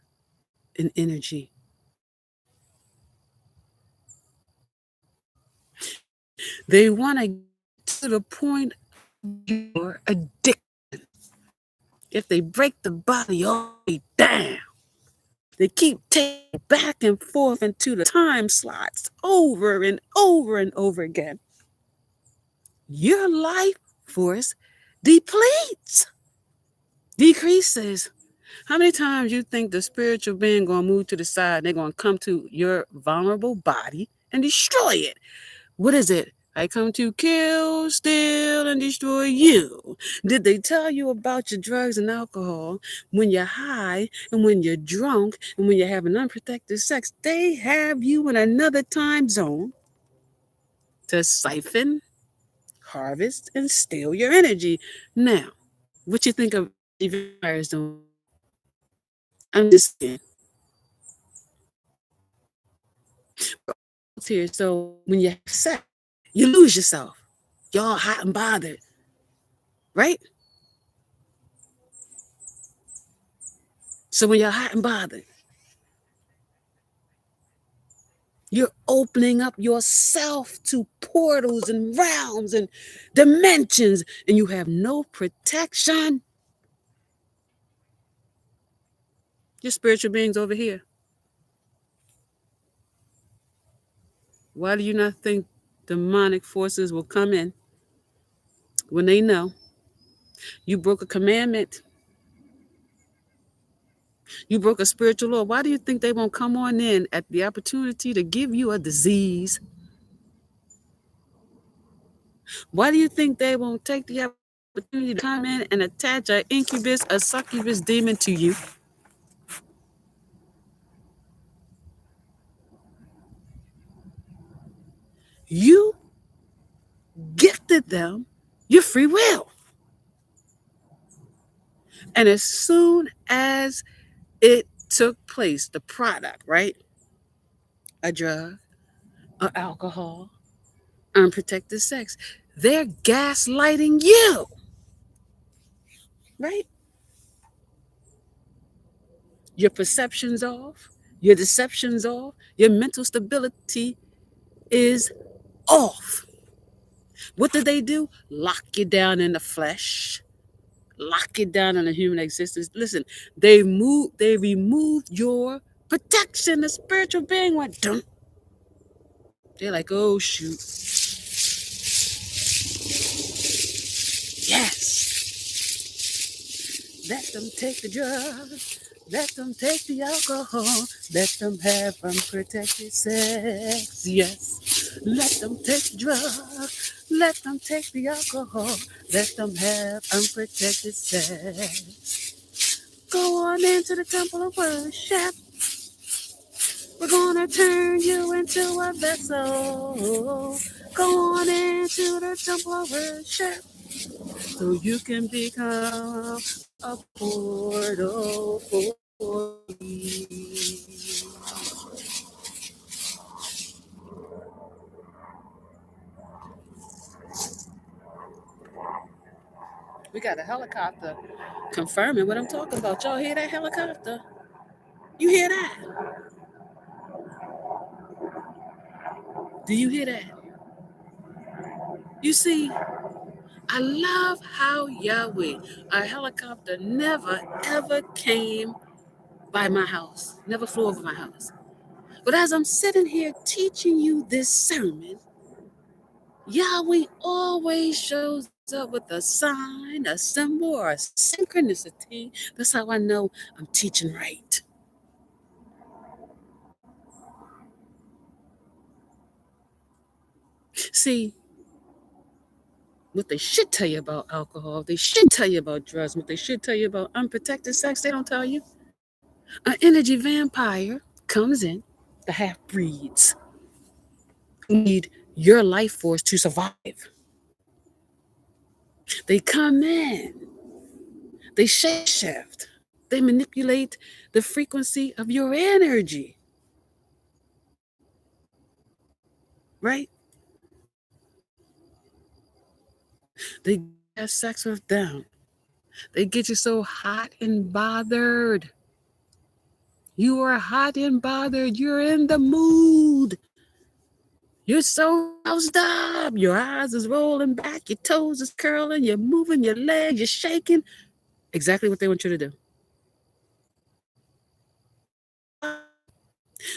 and energy. They want to get to the point of your addiction. If they break the body all the way down, they keep taking back and forth into the time slots over and over and over again. Your life force depletes, decreases. How many times you think the spiritual being gonna move to the side? They're gonna come to your vulnerable body and destroy it. What is it? I come to kill, steal, and destroy you. Did they tell you about your drugs and alcohol when you're high and when you're drunk and when you're having unprotected sex? They have you in another time zone to siphon, harvest, and steal your energy. Now, what you think of vampires doing? I'm just saying. Here, so when you have sex, you lose yourself. Y'all hot and bothered, right? So when you're hot and bothered, you're opening up yourself to portals and realms and dimensions, and you have no protection. Your spiritual beings over here. Why do you not think demonic forces will come in when they know you broke a commandment? You broke a spiritual law. Why do you think they won't come on in at the opportunity to give you a disease? Why do you think they won't take the opportunity to come in and attach an incubus, a succubus demon to you? You gifted them your free will. And as soon as it took place, the product, right? A drug, or alcohol, unprotected sex, they're gaslighting you, right? Your perception's off, your deception's off, your mental stability is off. What did they do? Lock you down in the flesh, lock you down in the human existence. Listen, they removed your protection. The spiritual being went dump. They're like, oh shoot. Yes. Let them take the drugs. Let them take the alcohol. Let them have unprotected sex. Yes. Let them take the drugs. Let them take the alcohol. Let them have unprotected sex. Go on into the temple of worship. We're gonna turn you into a vessel. Go on into the temple of worship so you can become a portal for me. We got a helicopter confirming what I'm talking about. Y'all hear that helicopter? You hear that? Do you hear that? You see, I love how Yahweh, a helicopter never ever came by my house, never flew over my house. But as I'm sitting here teaching you this sermon, Yahweh always shows up with a sign, a symbol, or a synchronicity. That's how I know I'm teaching right. See, what they should tell you about alcohol, they should tell you about drugs, what they should tell you about unprotected sex, they don't tell you. An energy vampire comes in, the half breeds who need your life force to survive. They come in, they shapeshift, they manipulate the frequency of your energy, right? They have sex with them. They get you so hot and bothered. You are hot and bothered. You're in the mood. You're so roused up. Your eyes is rolling back. Your toes is curling. You're moving your legs. You're shaking. Exactly what they want you to do.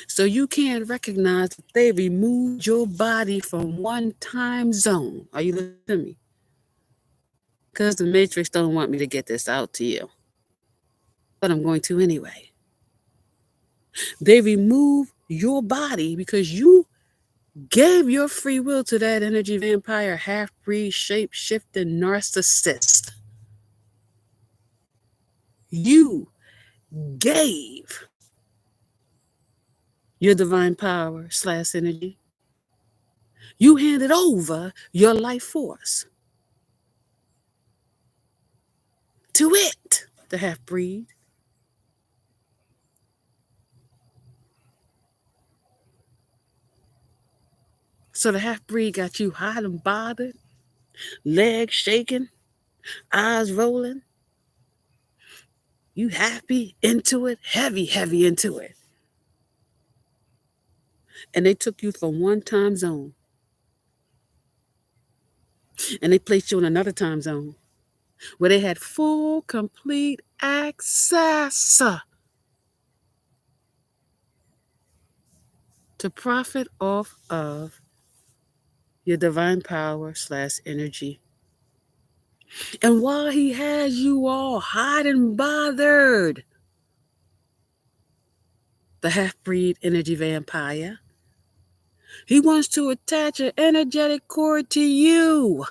So you can't recognize that they removed your body from one time zone. Are you listening to me? Because the Matrix don't want me to get this out to you. But I'm going to anyway. They remove your body because you gave your free will to that energy vampire, half-breed, shape-shifting narcissist. You gave your divine power / energy. You handed over your life force to it, the half-breed. So the half-breed got you hot and bothered, legs shaking, eyes rolling. You happy, into it, heavy into it. And they took you from one time zone and they placed you in another time zone where they had full, complete access to profit off of your divine power / energy. And while he has you all hot and bothered, the half-breed energy vampire, he wants to attach an energetic cord to you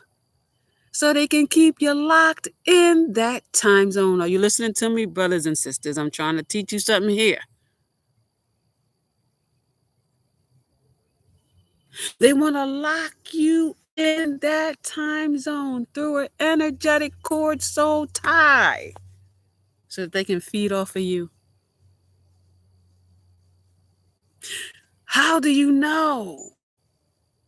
so they can keep you locked in that time zone. Are you listening to me, brothers and sisters? I'm trying to teach you something here. They want to lock you in that time zone through an energetic cord so tight so that they can feed off of you. How do you know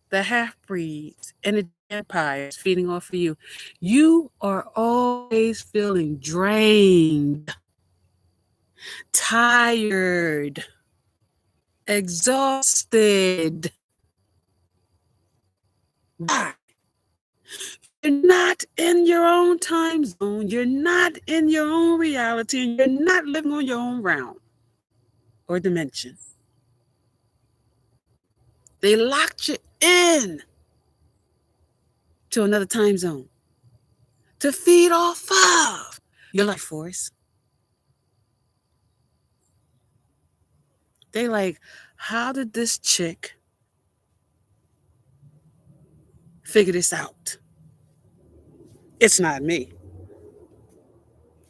the half-breeds and the vampires feeding off of you? You are always feeling drained, tired, exhausted. Why? You're not in your own time zone. You're not in your own reality. And you're not living on your own realm or dimension. They locked you in to another time zone to feed off of your life force. They like, how did this chick figure this out? It's not me.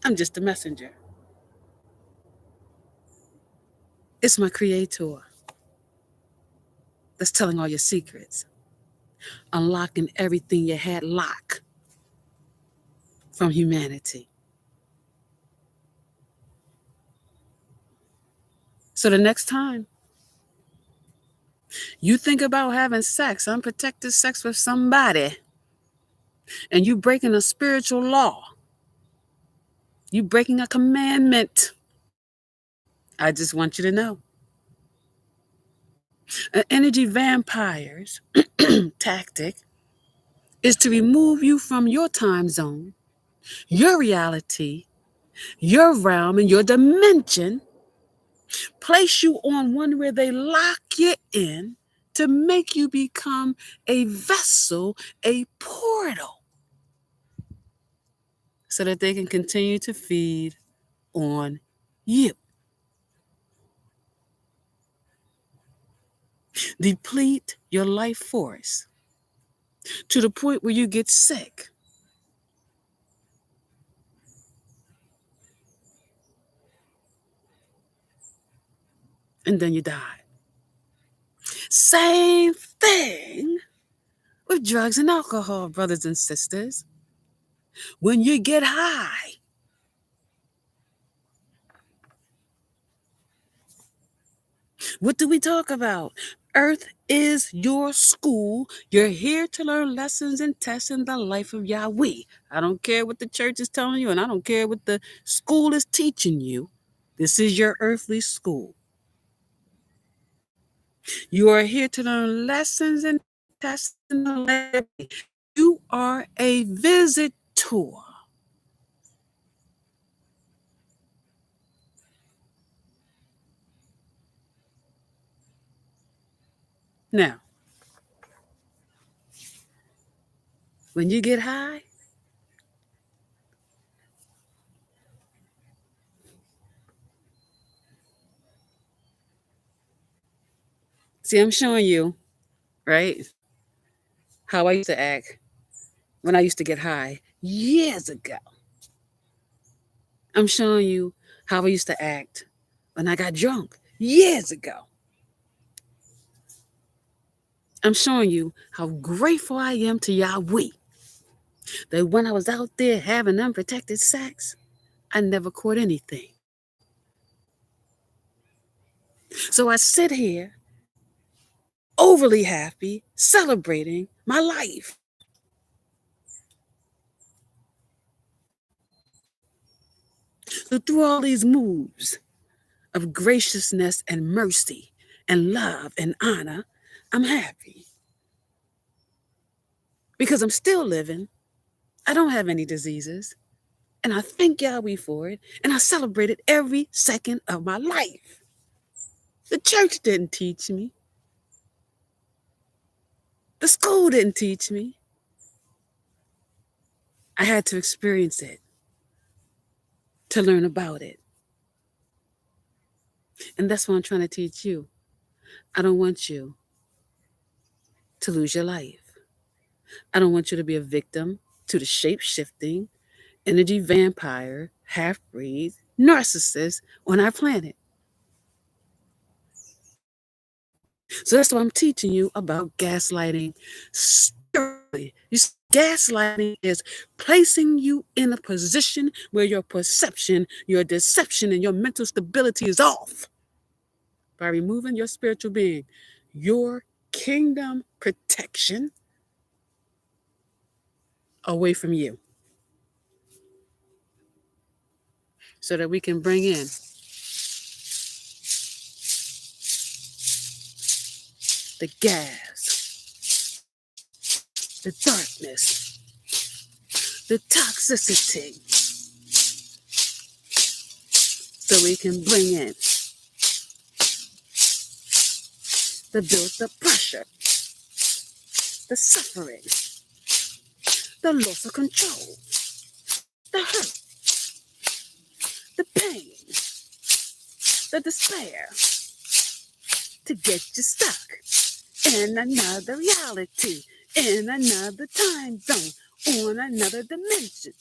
I'm just a messenger. It's my creator that's telling all your secrets, unlocking everything you had locked from humanity. So the next time you think about having sex, unprotected sex with somebody, and you breaking a spiritual law, you breaking a commandment, I just want you to know. An energy vampire's tactic is to remove you from your time zone, your reality, your realm, and your dimension, place you on one where they lock you in to make you become a vessel, a portal, so that they can continue to feed on you. Deplete your life force to the point where you get sick. And then you die. Same thing with drugs and alcohol, brothers and sisters. When you get high, what do we talk about? Earth is your school. You're here to learn lessons and tests in the life of Yahweh. I don't care what the church is telling you, and I don't care what the school is teaching you. This is your earthly school. You are here to learn lessons and tests in the life of Yahweh. You are a visitor. Now, when you get high, see, I'm showing you, right, how I used to act when I used to get high years ago. I'm showing you how I used to act when I got drunk years ago. I'm showing you how grateful I am to Yahweh that when I was out there having unprotected sex, I never caught anything. So I sit here overly happy, celebrating my life. So through all these moves of graciousness and mercy and love and honor, I'm happy. Because I'm still living. I don't have any diseases. And I thank Yahweh for it. And I celebrate it every second of my life. The church didn't teach me. The school didn't teach me. I had to experience it to learn about it. And that's what I'm trying to teach you. I don't want you to lose your life. I don't want you to be a victim to the shape-shifting, energy vampire, half-breed, narcissist on our planet. So that's why I'm teaching you about gaslighting. You see, gaslighting is placing you in a position where your perception, your deception, and your mental stability is off by removing your spiritual being, your kingdom protection away from you, so that we can bring in the gas, the darkness, the toxicity, so we can bring in the built-up pressure, the suffering, the loss of control, the hurt, the pain, the despair, to get you stuck in another reality, in another time zone, on another dimension.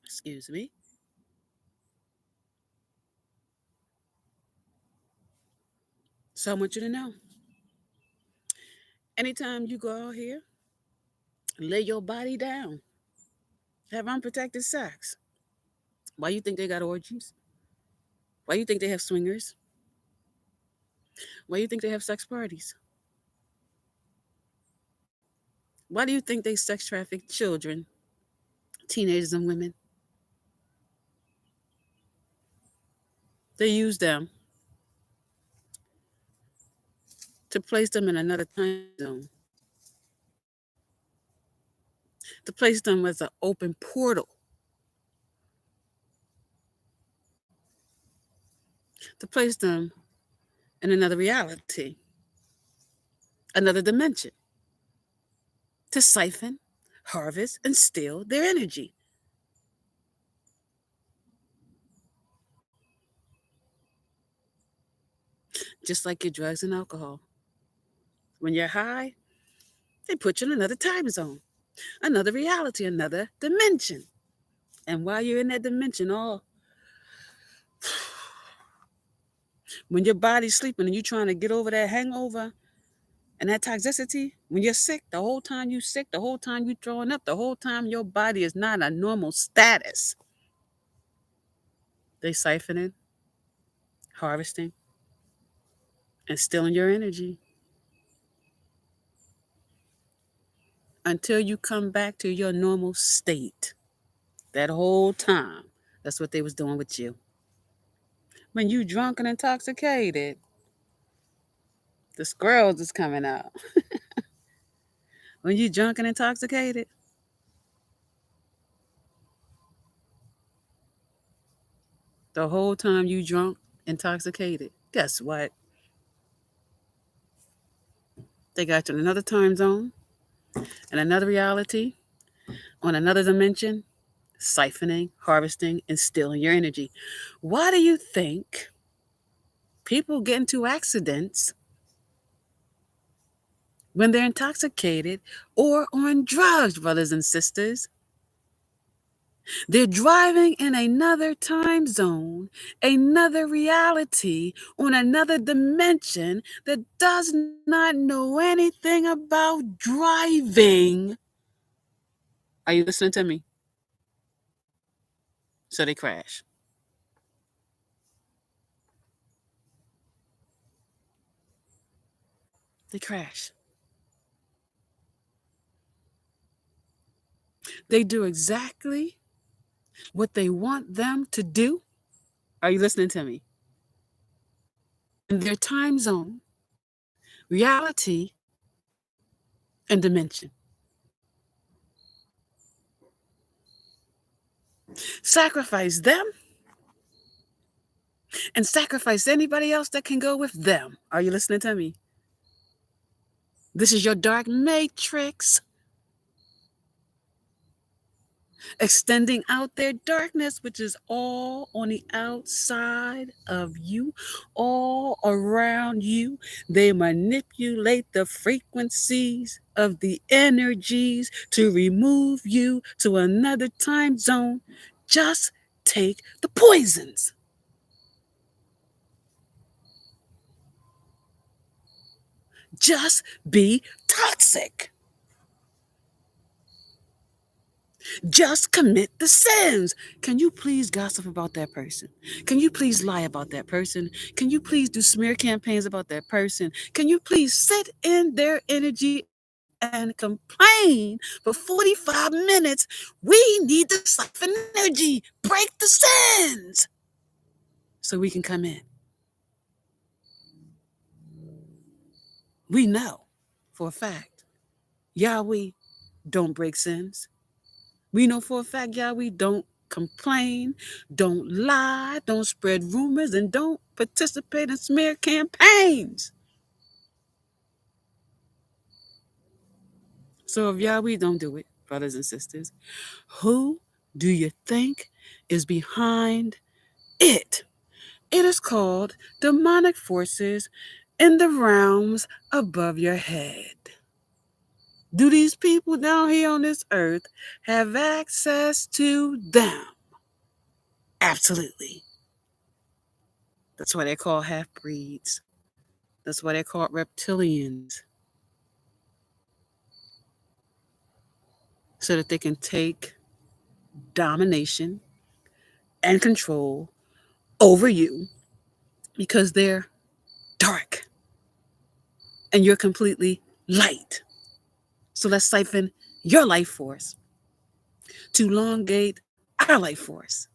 Excuse me. So I want you to know, anytime you go out here, lay your body down, have unprotected sex. Why you think they got orgies? Why you think they have swingers? Why you think they have sex parties? Why do you think they sex traffic children, teenagers, and women? They use them to place them in another time zone, to place them as an open portal, to place them in another reality, another dimension, to siphon, harvest, and steal their energy. Just like your drugs and alcohol. When you're high, they put you in another time zone, another reality, another dimension. And while you're in that dimension, when your body's sleeping and you're trying to get over that hangover and that toxicity, when you're sick, the whole time you sick, the whole time you throwing up, the whole time your body is not a normal status, they siphoning, harvesting, and stealing your energy until you come back to your normal state. That whole time, that's what they was doing with you. When you drunk and intoxicated, the squirrels is coming out. When you drunk and intoxicated, the whole time you drunk, intoxicated, guess what? They got you in another time zone, in another reality, on another dimension, siphoning, harvesting, and stealing your energy. Why do you think people get into accidents when they're intoxicated or on drugs, brothers and sisters? They're driving in another time zone, another reality, on another dimension that does not know anything about driving. Are you listening to me? So they crash. They crash. They do exactly what they want them to do. Are you listening to me? In their time zone, reality, and dimension. Sacrifice them and sacrifice anybody else that can go with them. Are you listening to me? This is your dark matrix extending out their darkness, which is all on the outside of you, all around you. They manipulate the frequencies of the energies to remove you to another time zone. Just take the poisons. Just be toxic. Just commit the sins. Can you please gossip about that person? Can you please lie about that person? Can you please do smear campaigns about that person? Can you please sit in their energy and complain for 45 minutes? We need to siphon energy, break the sins so we can come in. We know for a fact Yahweh don't break sins. We know for a fact, Yahweh don't complain, don't lie, don't spread rumors, and don't participate in smear campaigns. So if Yahweh don't do it, brothers and sisters, who do you think is behind it? It is called demonic forces in the realms above your head. Do these people down here on this earth have access to them? Absolutely. That's why they're called half-breeds. That's why they're called reptilians. So that they can take domination and control over you because they're dark and you're completely light. So let's siphon your life force to elongate our life force.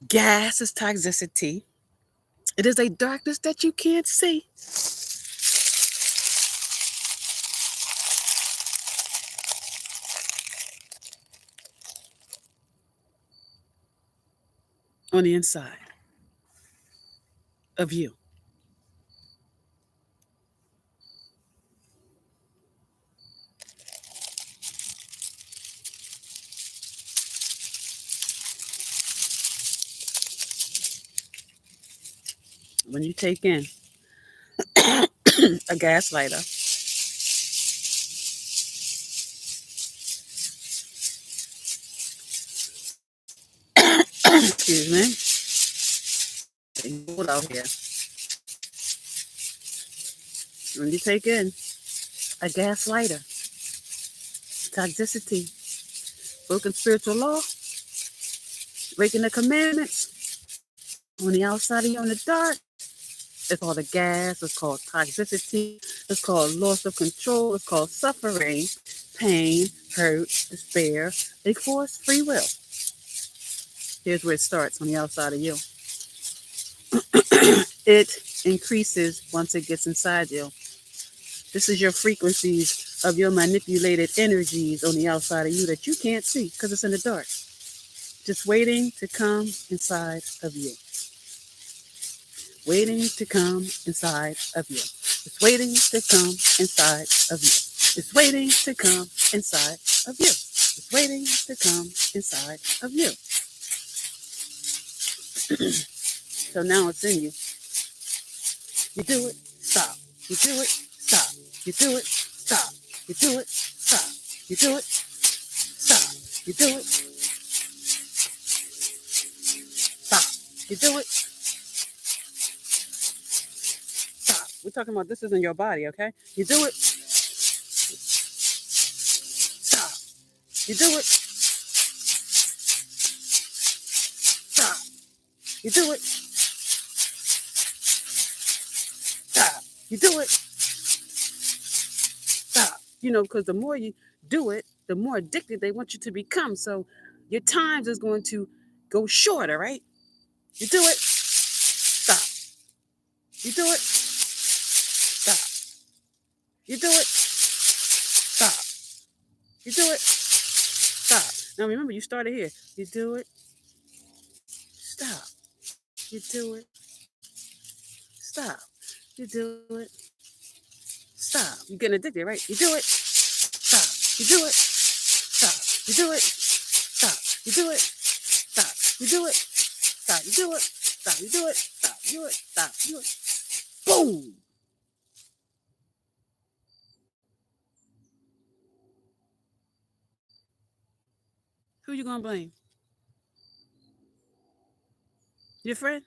Gas is toxicity. It is a darkness that you can't see. On the inside of you. When you take in a gas lighter, excuse me, hold out here. When you take in a gas lighter, toxicity, broken spiritual law, breaking the commandments, on the outside of you in the dark, it's called a gas, it's called toxicity, it's called loss of control, it's called suffering, pain, hurt, despair. They force free will. Here's where it starts on the outside of you. It increases once it gets inside you. This is your frequencies of your manipulated energies on the outside of you that you can't see because it's in the dark. Just waiting to come inside of you. Waiting to come inside of you. It's waiting to come inside of you. It's waiting to come inside of you. It's waiting to come inside of you. So now it's in you. You do it, stop. You do it, stop. You do it, stop. You do it, stop. You do it, stop. You do it, stop. You do it, stop. We're talking about this is in your body, okay? You do it, stop. You do it, stop. You do it, stop. You do it, stop. You know, because the more you do it, the more addicted they want you to become. So your times is going to go shorter, right? You do it, stop. You do it, stop. You do it, stop. You do it, stop. Now remember, you started here. You do it, stop. You do it, stop. You do it, stop. You're getting addicted, right? You do it, stop. You do it, stop. You do it, stop. You do it, stop. You do it, stop. You do it, stop. You do it, stop. You do it, stop. You do it. Boom. Who you gonna blame? Your friend?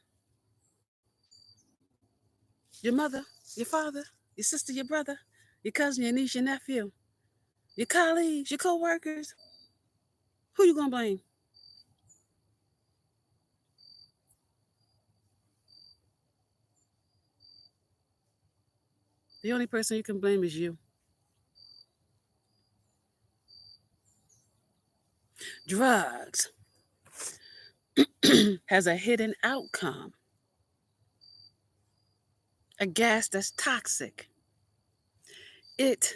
Your mother? Your father? Your sister? Your brother? Your cousin? Your niece? Your nephew? Your colleagues? Your co-workers? Who you gonna blame? The only person you can blame is you. Drugs has a hidden outcome. A gas that's toxic. Its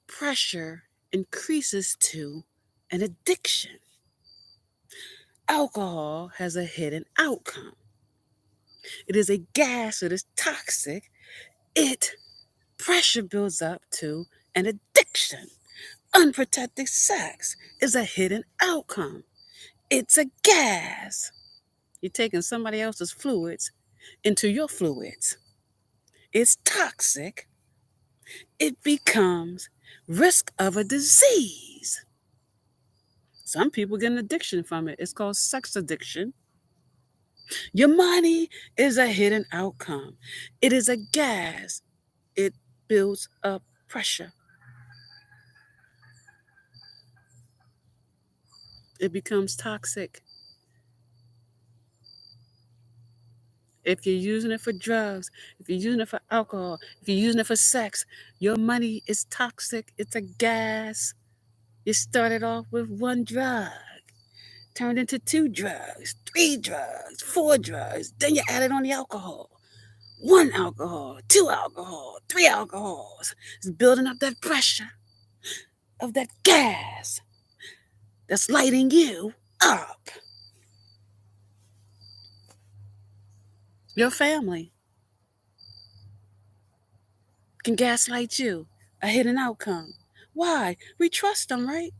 pressure increases to an addiction. Alcohol has a hidden outcome. It is a gas that is toxic. It pressure builds up to an addiction. Unprotected sex is a hidden outcome. It's a gas. You're taking somebody else's fluids into your fluids. It's toxic. It becomes risk of a disease. Some people get an addiction from it. It's called sex addiction. Your money is a hidden outcome. It is a gas. It builds up pressure. It becomes toxic. If you're using it for drugs, if you're using it for alcohol, if you're using it for sex, your money is toxic. It's a gas. You started off with one drug, turned into 2 drugs, 3 drugs, 4 drugs. Then you added on the alcohol. 1 alcohol, 2 alcohol, 3 alcohols. It's building up that pressure of that gas that's lighting you up. Your family can gaslight you, a hidden outcome. Why? We trust them, right?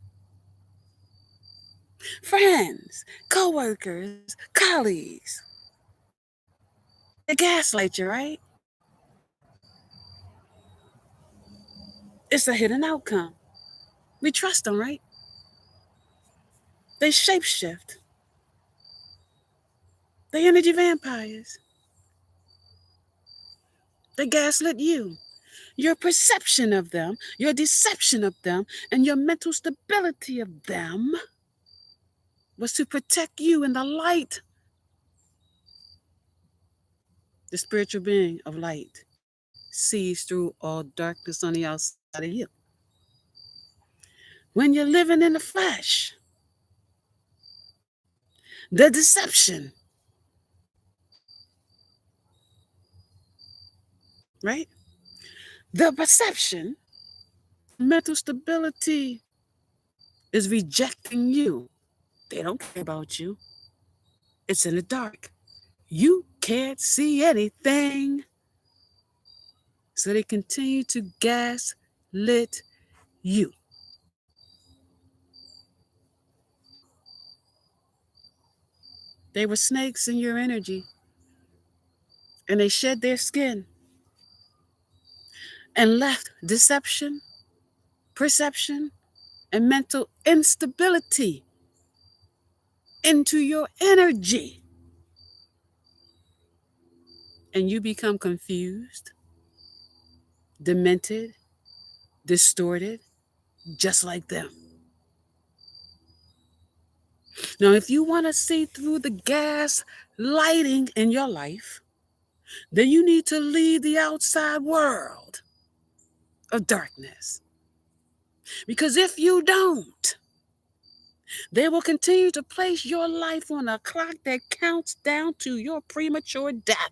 Friends, co-workers, colleagues. They gaslight you, right? It's a hidden outcome. We trust them, right? They shapeshift. They energy vampires. They gaslit you. Your perception of them, your deception of them, and your mental stability of them was to protect you in the light. The spiritual being of light sees through all darkness on the outside of you. When you're living in the flesh, the deception, right? The perception, mental stability is rejecting you. They don't care about you. It's in the dark. You can't see anything. So they continue to gaslit you. They were snakes in your energy, and they shed their skin and left deception, perception, and mental instability into your energy. And you become confused, demented, distorted, just like them. Now, if you want to see through the gas lighting in your life, then you need to leave the outside world of darkness. Because if you don't, they will continue to place your life on a clock that counts down to your premature death.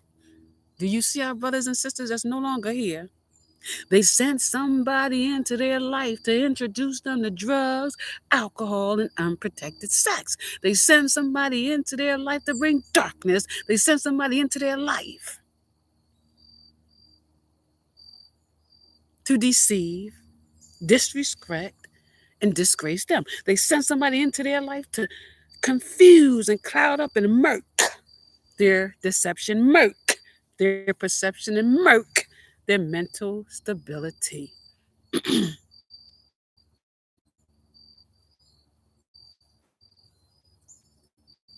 Do you see our brothers and sisters that's no longer here? They sent somebody into their life to introduce them to drugs, alcohol, and unprotected sex. They sent somebody into their life to bring darkness. They sent somebody into their life to deceive, disrespect, and disgrace them. They sent somebody into their life to confuse and cloud up and murk their deception, murk their perception, and murk their mental stability.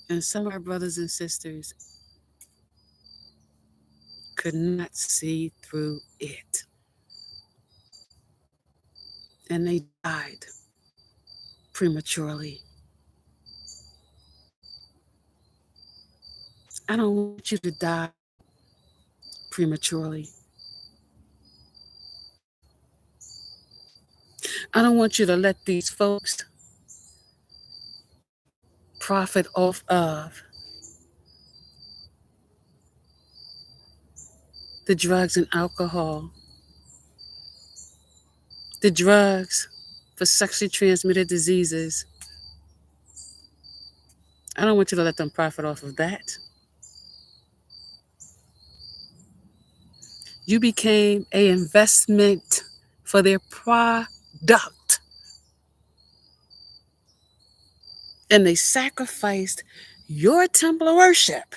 And some of our brothers and sisters could not see through it. And they died prematurely. I don't want you to die prematurely. I don't want you to let these folks profit off of the drugs and alcohol, the drugs for sexually transmitted diseases. I don't want you to let them profit off of that. You became an investment for their product. And they sacrificed your temple of worship,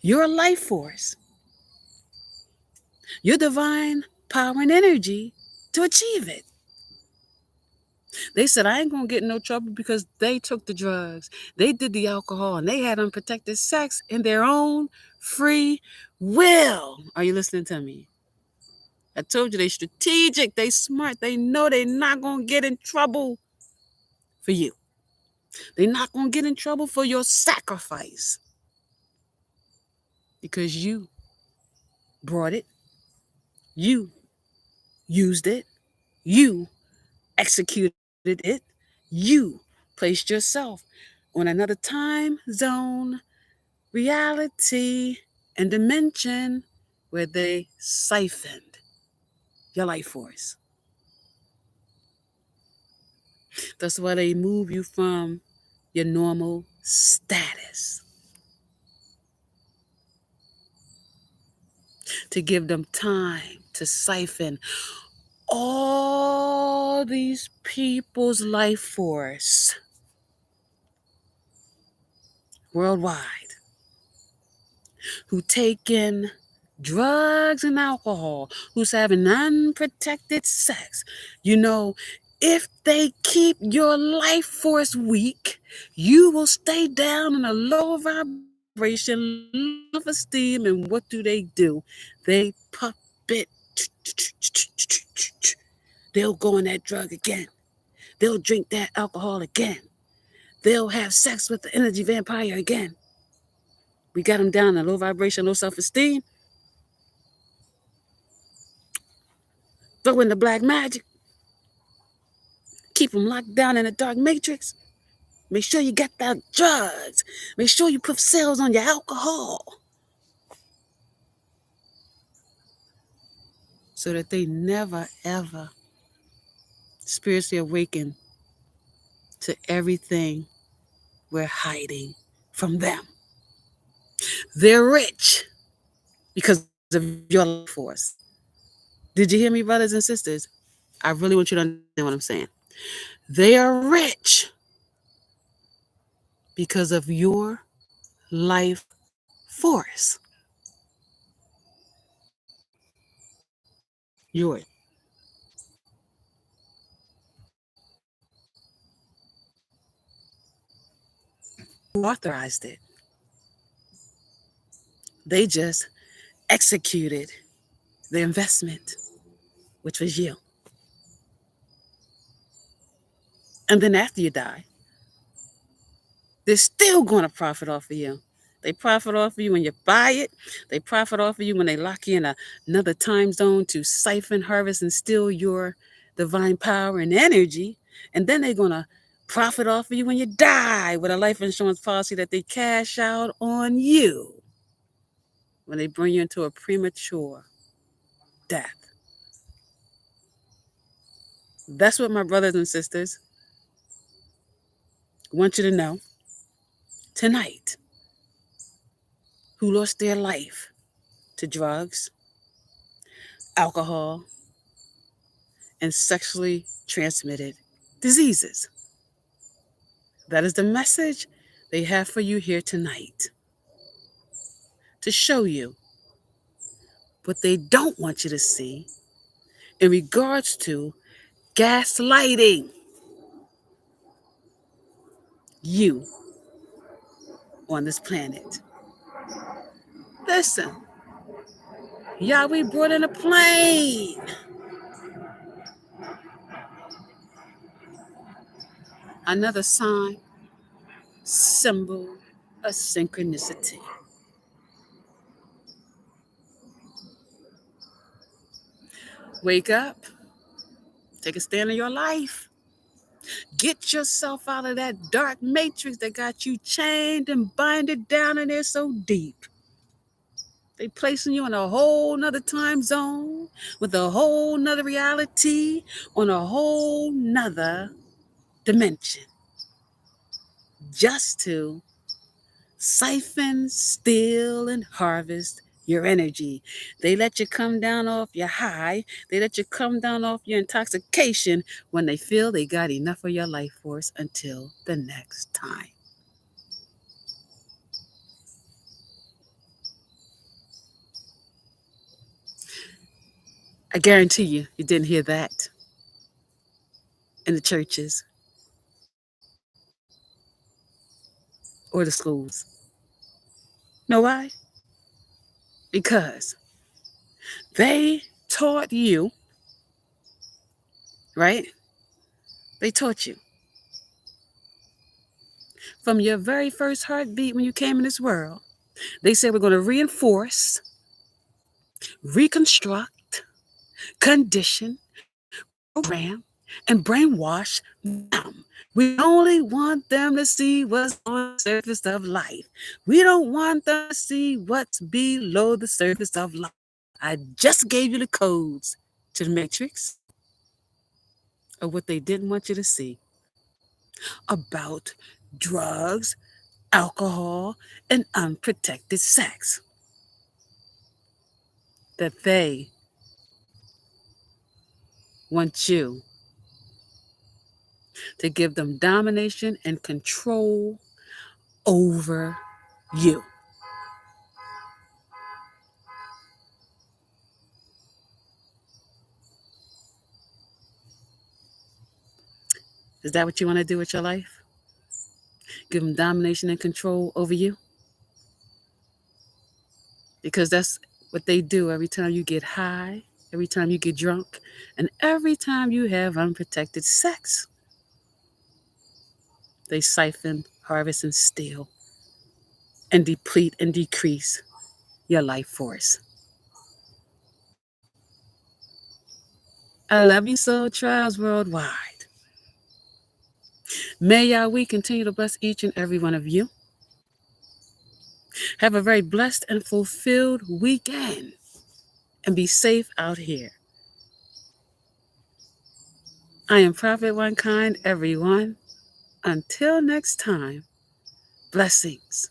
your life force, your divine power and energy to achieve it. They said, I ain't going to get in no trouble because they took the drugs, they did the alcohol, and they had unprotected sex in their own free will. Are you listening to me? I told you they strategic, they smart, they know they're not going to get in trouble for you. They're not going to get in trouble for your sacrifice because you brought it, you used it, you executed it, you placed yourself on another time zone, reality, and dimension where they siphoned your life force. That's why they move you from your normal status to give them time to siphon all these people's life force worldwide who take in drugs and alcohol, who's having unprotected sex. You know, if they keep your life force weak, you will stay down in a low vibration, low esteem, and what do? They puppet. They'll go on that drug again. They'll drink that alcohol again. They'll have sex with the energy vampire again. We got them down in low vibration, low self-esteem. Throw in the black magic. Keep them locked down in the dark matrix. Make sure you get that drugs. Make sure you put sales on your alcohol. So that they never, ever spiritually awaken to everything we're hiding from them. They're rich because of your life force. Did you hear me, brothers and sisters? I really want you to understand what I'm saying. They are rich because of your life force. Yours. Who authorized it? They just executed the investment, which was you. And then after you die, they're still going to profit off of you. They profit off of you when you buy it. They profit off of you when they lock you in another time zone to siphon, harvest, and steal your divine power and energy. And then they're going to profit off of you when you die with a life insurance policy that they cash out on you when they bring you into a premature death. That's what my brothers and sisters want you to know tonight, who lost their life to drugs, alcohol, and sexually transmitted diseases. That is the message they have for you here tonight, to show you what they don't want you to see in regards to gaslighting you on this planet. Listen, Yahweh brought in a plane. Another sign, symbol of synchronicity. Wake up. Take a stand in your life. Get yourself out of that dark matrix that got you chained and binded down in there so deep. They placing you in a whole nother time zone with a whole nother reality on a whole nother dimension just to siphon, steal, and harvest your energy. They let you come down off your high. They let you come down off your intoxication when they feel they got enough of your life force until the next time. I guarantee you didn't hear that in the churches or the schools. Know why? Because they taught you, right? They taught you. From your very first heartbeat when you came in this world, they said we're going to reinforce, reconstruct, condition, program, and brainwash them. We only want them to see what's on the surface of life. We don't want them to see what's below the surface of life. I just gave you the codes to the matrix of what they didn't want you to see about drugs, alcohol, and unprotected sex. That they want you to give them domination and control over you. Is that what you want to do with your life? Give them domination and control over you? Because that's what they do every time you get high, every time you get drunk, and every time you have unprotected sex. They siphon, harvest, and steal, and deplete and decrease your life force. I love you so, Trials Worldwide. May Yahweh continue to bless each and every one of you. Have a very blessed and fulfilled weekend. And be safe out here. I am Prophet One Kind, everyone. Until next time, blessings.